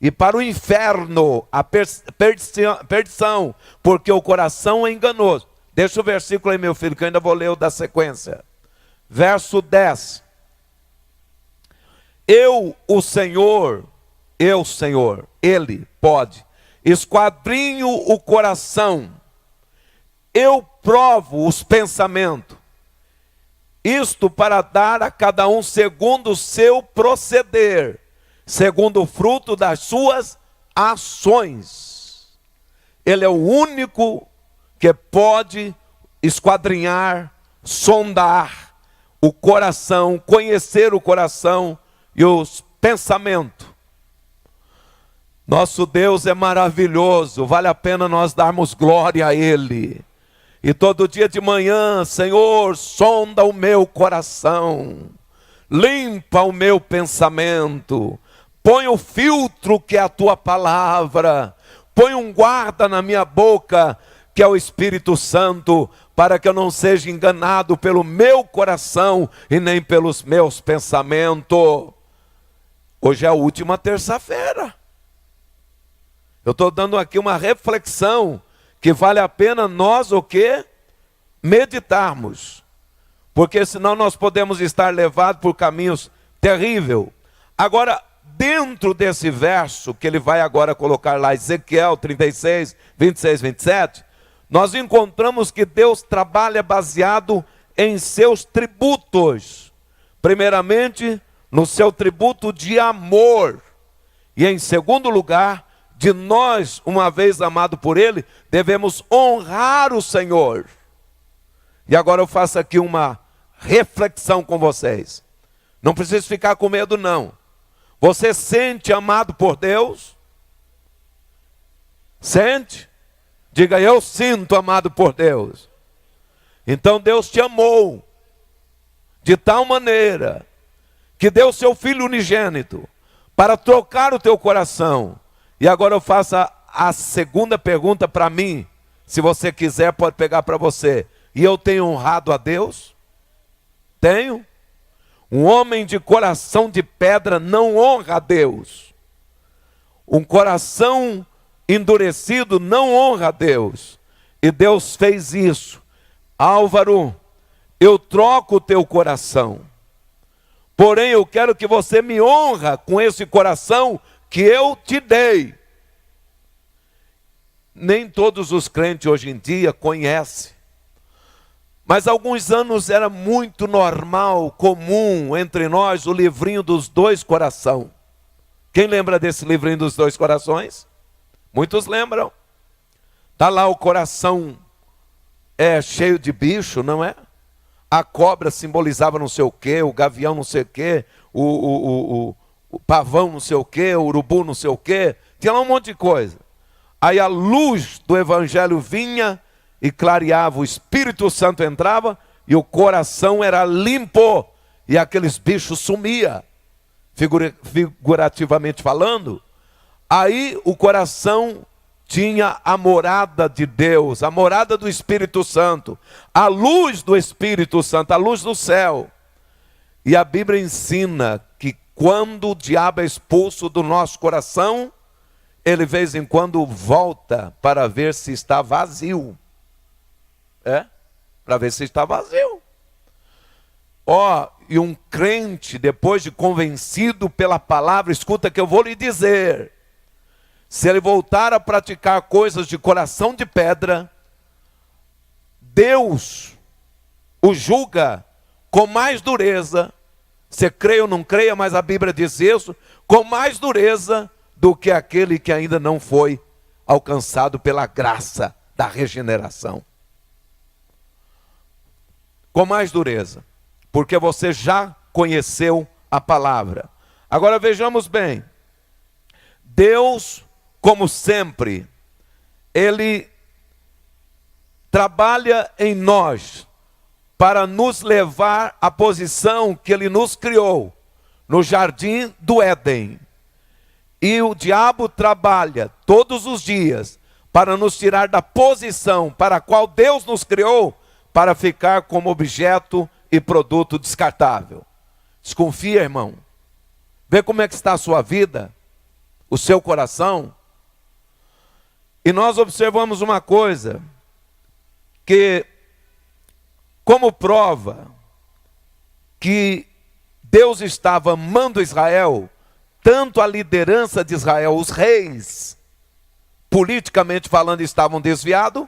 E para o inferno, a perdição, porque o coração é enganoso. Deixa o versículo aí, meu filho, que eu ainda vou ler o da sequência. Verso 10. O Senhor, Ele pode, esquadrinho o coração, eu provo os pensamentos, isto para dar a cada um segundo o seu proceder, segundo o fruto das suas ações. Ele é o único que pode esquadrinhar, sondar o coração, conhecer o coração e os pensamentos. Nosso Deus é maravilhoso, vale a pena nós darmos glória a Ele. E todo dia de manhã, Senhor, sonda o meu coração, limpa o meu pensamento, põe o filtro que é a Tua palavra, põe um guarda na minha boca, que é o Espírito Santo, para que eu não seja enganado pelo meu coração e nem pelos meus pensamentos. Hoje é a última terça-feira. Eu estou dando aqui uma reflexão que vale a pena nós o quê? Meditarmos. Porque senão nós podemos estar levados por caminhos terríveis. Agora, dentro desse verso que ele vai agora colocar lá, Ezequiel 36, 26, 27, nós encontramos que Deus trabalha baseado em seus tributos. Primeiramente, no seu tributo de amor. E em segundo lugar, de nós, uma vez amado por Ele, devemos honrar o Senhor. E agora eu faço aqui uma reflexão com vocês. Não precisa ficar com medo, não. Você sente amado por Deus? Sente? Diga, eu sinto amado por Deus. Então Deus te amou de tal maneira que deu seu Filho unigênito para trocar o teu coração. E agora eu faço a segunda pergunta para mim. Se você quiser, pode pegar para você. E eu tenho honrado a Deus? Tenho? Um homem de coração de pedra não honra a Deus. Um coração endurecido não honra a Deus. E Deus fez isso. Álvaro, eu troco o teu coração. Porém, eu quero que você me honra com esse coração que eu te dei. Nem todos os crentes hoje em dia conhecem. Mas há alguns anos era muito normal, comum entre nós o livrinho dos dois corações. Quem lembra desse livrinho dos dois corações? Muitos lembram. Está lá o coração cheio de bicho, não é? A cobra simbolizava não sei o quê, o gavião não sei o quê, o pavão não sei o quê, o urubu não sei o quê. Tinha lá um monte de coisa. Aí a luz do evangelho vinha e clareava, o Espírito Santo entrava e o coração era limpo e aqueles bichos sumiam, figurativamente falando. Aí o coração tinha a morada de Deus, a morada do Espírito Santo, a luz do Espírito Santo, a luz do céu. E a Bíblia ensina que quando o diabo é expulso do nosso coração, ele de vez em quando volta para ver se está vazio. Para ver se está vazio. E um crente, depois de convencido pela palavra, escuta que eu vou lhe dizer, se ele voltar a praticar coisas de coração de pedra, Deus o julga com mais dureza. Você creia ou não creia, mas a Bíblia diz isso, com mais dureza do que aquele que ainda não foi alcançado pela graça da regeneração. Com mais dureza, porque você já conheceu a palavra. Agora vejamos bem, Deus, como sempre, Ele trabalha em nós para nos levar à posição que Ele nos criou, no jardim do Éden. E o diabo trabalha todos os dias para nos tirar da posição para a qual Deus nos criou, para ficar como objeto e produto descartável. Desconfia, irmão. Vê como é que está a sua vida, o seu coração. E nós observamos uma coisa, que como prova que Deus estava amando Israel, tanto a liderança de Israel, os reis, politicamente falando, estavam desviados,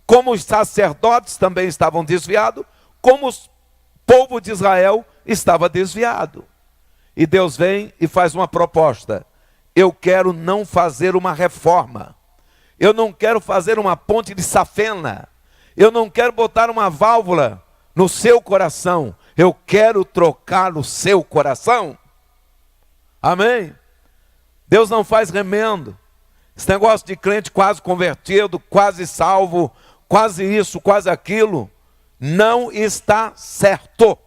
como os sacerdotes também estavam desviados, como o povo de Israel estava desviado. E Deus vem e faz uma proposta. Eu quero não fazer uma reforma. Eu não quero fazer uma ponte de safena. Eu não quero botar uma válvula no seu coração. Eu quero trocar o seu coração. Amém? Deus não faz remendo. Esse negócio de crente quase convertido, quase salvo, quase isso, quase aquilo, não está certo.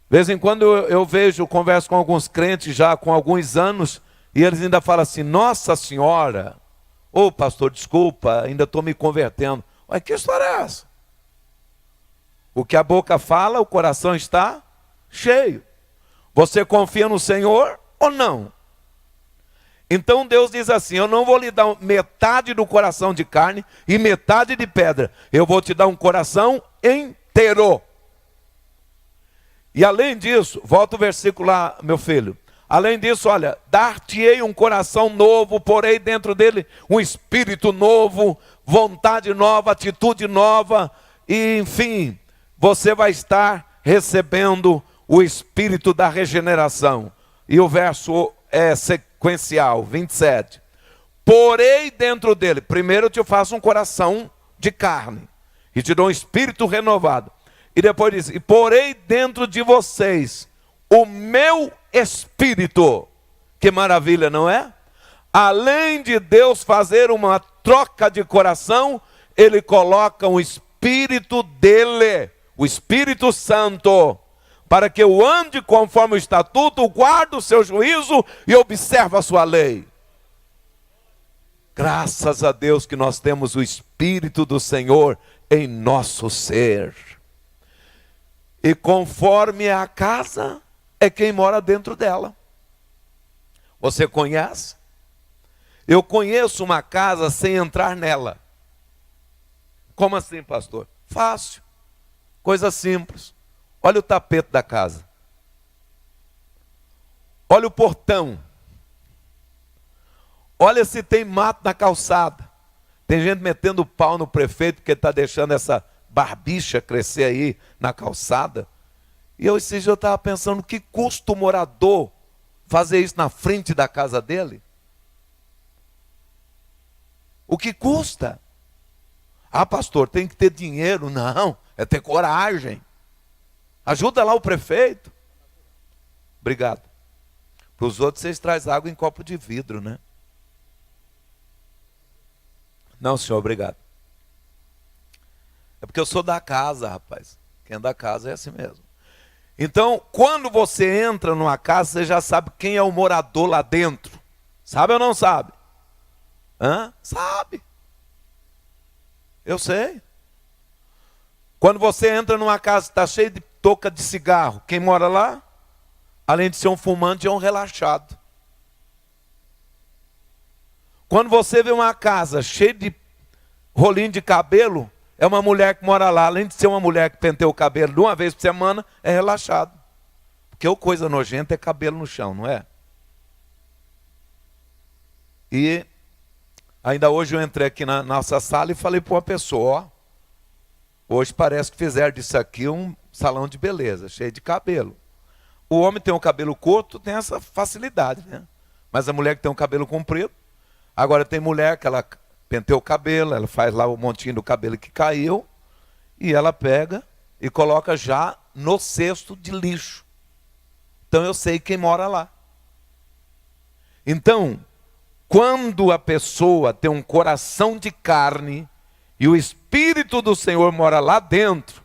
De vez em quando eu converso com alguns crentes já com alguns anos, e eles ainda falam assim, Nossa Senhora, Ô pastor, desculpa, ainda estou me convertendo. Mas que história é essa? O que a boca fala, o coração está cheio. Você confia no Senhor ou não? Então Deus diz assim: eu não vou lhe dar metade do coração de carne e metade de pedra. Eu vou te dar um coração inteiro. E além disso, volta o versículo lá, meu filho. Além disso, olha, dar-te-ei um coração novo, porei dentro dele um espírito novo, vontade nova, atitude nova, e enfim, você vai estar recebendo o espírito da regeneração. E o verso é sequencial, 27. Porei dentro dele, primeiro eu te faço um coração de carne, e te dou um espírito renovado. E depois diz, e porei dentro de vocês o meu espírito. Que maravilha, não é? Além de Deus fazer uma troca de coração, Ele coloca um espírito dele, o Espírito Santo, para que eu ande conforme o estatuto, guarde o seu juízo e observe a sua lei. Graças a Deus que nós temos o Espírito do Senhor em nosso ser. E conforme é a casa, é quem mora dentro dela. Você conhece? Eu conheço uma casa sem entrar nela. Como assim, pastor? Fácil. Coisa simples. Olha o tapete da casa. Olha o portão. Olha se tem mato na calçada. Tem gente metendo pau no prefeito porque está deixando essa barbicha crescer aí na calçada. E esses dias eu estava pensando, que custa o morador fazer isso na frente da casa dele? O que custa? Ah, pastor, tem que ter dinheiro. Não, é ter coragem. Ajuda lá o prefeito. Obrigado. Para os outros vocês trazem água em copo de vidro, né? Não, senhor, obrigado. É porque eu sou da casa, rapaz. Quem é da casa é assim mesmo. Então, quando você entra numa casa, você já sabe quem é o morador lá dentro. Sabe ou não sabe? Hã? Sabe. Eu sei. Quando você entra numa casa que está cheia de touca de cigarro, quem mora lá? Além de ser um fumante, é um relaxado. Quando você vê uma casa cheia de rolinho de cabelo, é uma mulher que mora lá. Além de ser uma mulher que penteia o cabelo de uma vez por semana, é relaxado. Porque o coisa nojenta é cabelo no chão, não é? E ainda hoje eu entrei aqui na nossa sala e falei para uma pessoa, ó, hoje parece que fizeram disso aqui um salão de beleza, cheio de cabelo. O homem tem um cabelo curto, tem essa facilidade, né? Mas a mulher que tem um cabelo comprido, agora tem mulher que ela penteia o cabelo, ela faz lá o montinho do cabelo que caiu, e ela pega e coloca já no cesto de lixo. Então eu sei quem mora lá. Então, quando a pessoa tem um coração de carne e o Espírito do Senhor mora lá dentro,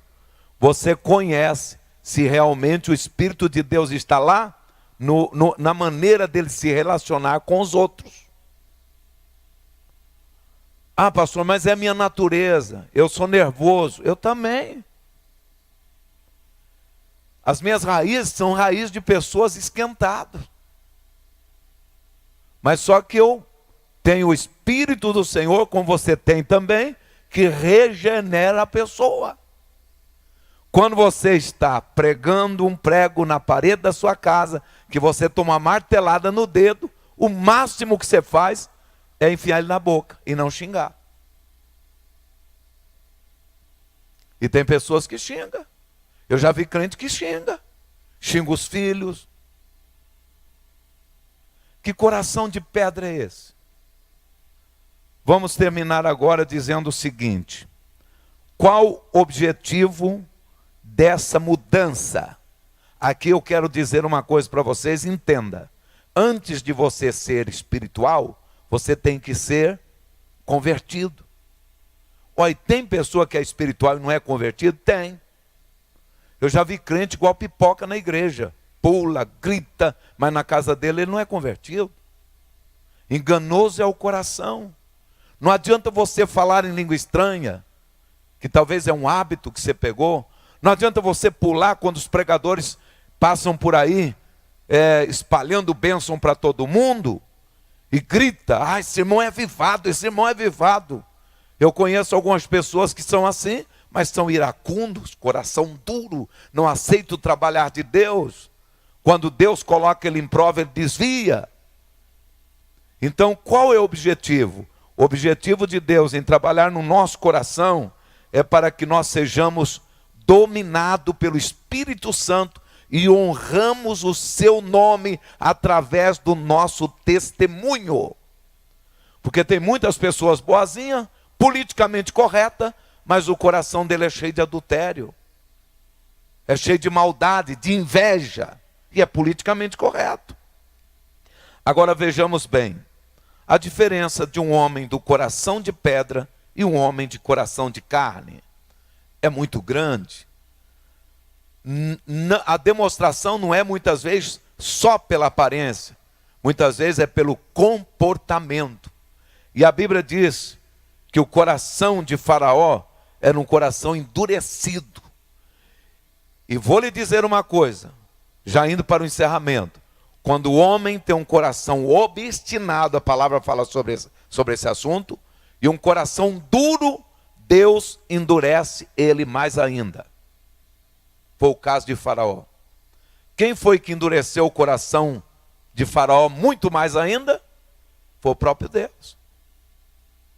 você conhece se realmente o Espírito de Deus está lá na maneira dele se relacionar com os outros. Ah, pastor, mas é a minha natureza, eu sou nervoso. Eu também. As minhas raízes são raízes de pessoas esquentadas. Mas só que eu tenho o Espírito do Senhor, como você tem também, que regenera a pessoa. Quando você está pregando um prego na parede da sua casa, que você toma uma martelada no dedo, o máximo que você faz é enfiar ele na boca e não xingar. E tem pessoas que xingam. Eu já vi crente que xinga. Xinga os filhos. Que coração de pedra é esse? Vamos terminar agora dizendo o seguinte. Qual o objetivo dessa mudança? Aqui eu quero dizer uma coisa para vocês, entenda. Antes de você ser espiritual, você tem que ser convertido. Olha, tem pessoa que é espiritual e não é convertido? Tem. Eu já vi crente igual pipoca na igreja. Pula, grita, mas na casa dele ele não é convertido. Enganoso é o coração. Não adianta você falar em língua estranha, que talvez é um hábito que você pegou. Não adianta você pular quando os pregadores passam por aí, espalhando bênção para todo mundo, e grita: ah, esse irmão é avivado, esse irmão é avivado. Eu conheço algumas pessoas que são assim, mas são iracundos, coração duro, não aceitam o trabalhar de Deus. Quando Deus coloca ele em prova, ele desvia. Então, qual é o objetivo? O objetivo de Deus em trabalhar no nosso coração é para que nós sejamos dominados pelo Espírito Santo e honramos o seu nome através do nosso testemunho. Porque tem muitas pessoas boazinhas, politicamente corretas, mas o coração dele é cheio de adultério, é cheio de maldade, de inveja, e é politicamente correto. Agora vejamos bem, a diferença de um homem do coração de pedra e um homem de coração de carne é muito grande. A demonstração não é muitas vezes só pela aparência, muitas vezes é pelo comportamento. E a Bíblia diz que o coração de Faraó era um coração endurecido. E vou lhe dizer uma coisa, já indo para o encerramento: quando o homem tem um coração obstinado, a palavra fala sobre esse assunto, e um coração duro, Deus endurece ele mais ainda. Foi o caso de Faraó. Quem foi que endureceu o coração de Faraó muito mais ainda? Foi o próprio Deus.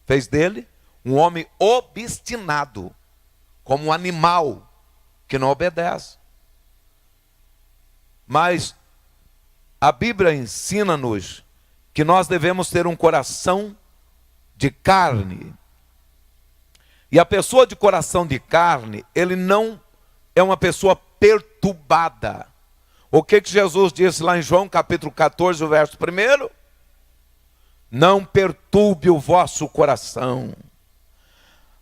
Fez dele um homem obstinado, como um animal que não obedece. Mas a Bíblia ensina-nos que nós devemos ter um coração de carne. E a pessoa de coração de carne, ele não é uma pessoa perturbada. O que Jesus disse lá em João capítulo 14, o verso 1? Não perturbe o vosso coração.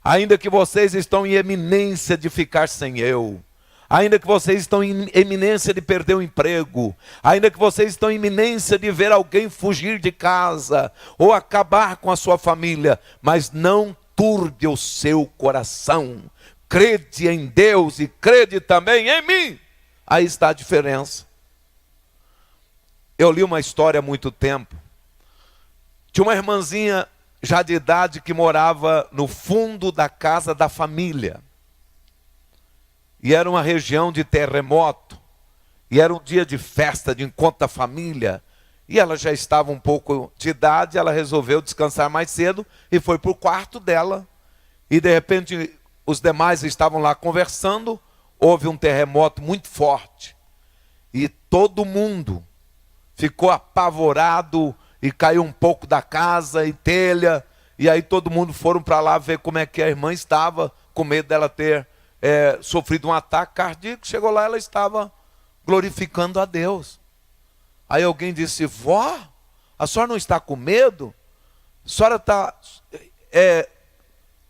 Ainda que vocês estão em eminência de ficar sem eu, ainda que vocês estão em eminência de perder o emprego, ainda que vocês estão em iminência de ver alguém fugir de casa, ou acabar com a sua família, mas não turbe o seu coração. Crede em Deus e crede também em mim. Aí está a diferença. Eu li uma história há muito tempo. Tinha uma irmãzinha já de idade que morava no fundo da casa da família. E era uma região de terremoto. E era um dia de festa, de encontro da família. E ela já estava um pouco de idade, ela resolveu descansar mais cedo e foi para o quarto dela. E de repente os demais estavam lá conversando, houve um terremoto muito forte. E todo mundo ficou apavorado e caiu um pouco da casa e telha. E aí todo mundo foram para lá ver como é que a irmã estava, com medo dela ter sofrido um ataque cardíaco. Chegou lá, ela estava glorificando a Deus. Aí alguém disse: vó, a senhora não está com medo? A senhora está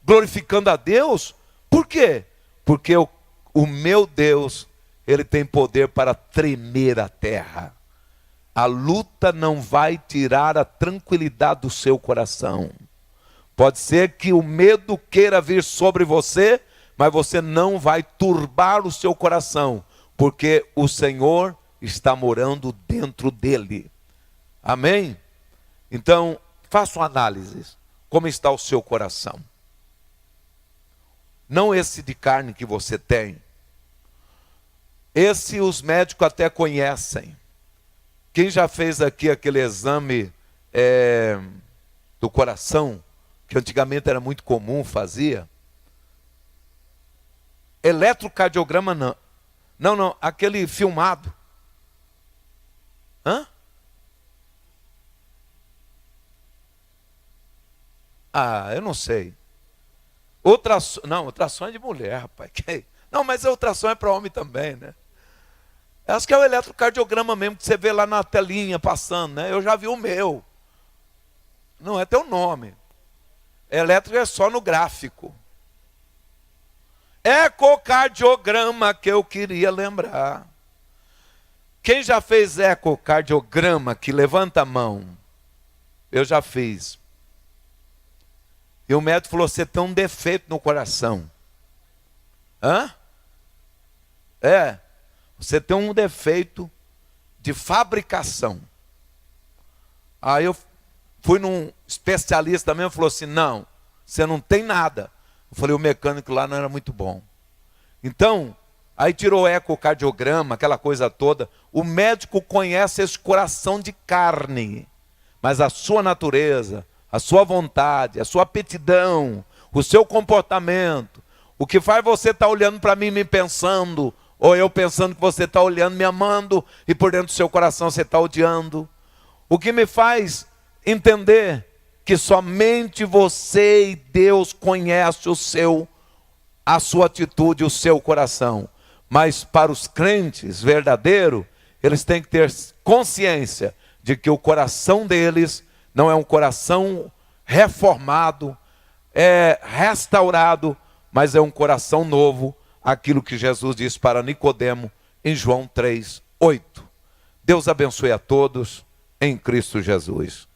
glorificando a Deus? Por quê? Porque o meu Deus, Ele tem poder para tremer a terra. A luta não vai tirar a tranquilidade do seu coração. Pode ser que o medo queira vir sobre você, mas você não vai turbar o seu coração, porque o Senhor está morando dentro dele. Amém? Então, faça uma análise. Como está o seu coração? Não esse de carne que você tem. Esse os médicos até conhecem. Quem já fez aqui aquele exame do coração, que antigamente era muito comum, fazia? Eletrocardiograma não. Não, aquele filmado. Hã? Ah, eu não sei. Ultrassom é de mulher, rapaz. Não, mas a ultrassom é para homem também, né? Acho que é o eletrocardiograma mesmo, que você vê lá na telinha passando, né? Eu já vi o meu. Não é teu nome. Elétrico é só no gráfico. Ecocardiograma que eu queria lembrar. Quem já fez ecocardiograma, que levanta a mão? Eu já fiz. E o médico falou: você tem um defeito no coração. Hã? Você tem um defeito de fabricação. Aí eu fui num especialista mesmo e falou assim: não, você não tem nada. Eu falei: o mecânico lá não era muito bom. Então, aí tirou o ecocardiograma, aquela coisa toda. O médico conhece esse coração de carne, mas a sua natureza, a sua vontade, a sua aptidão, o seu comportamento, o que faz você estar olhando para mim me pensando, ou eu pensando que você está olhando me amando, e por dentro do seu coração você está odiando. O que me faz entender que somente você e Deus conhecem a sua atitude, o seu coração. Mas para os crentes verdadeiros, eles têm que ter consciência de que o coração deles não é um coração reformado, restaurado, mas é um coração novo, aquilo que Jesus disse para Nicodemo em João 3:8. Deus abençoe a todos em Cristo Jesus.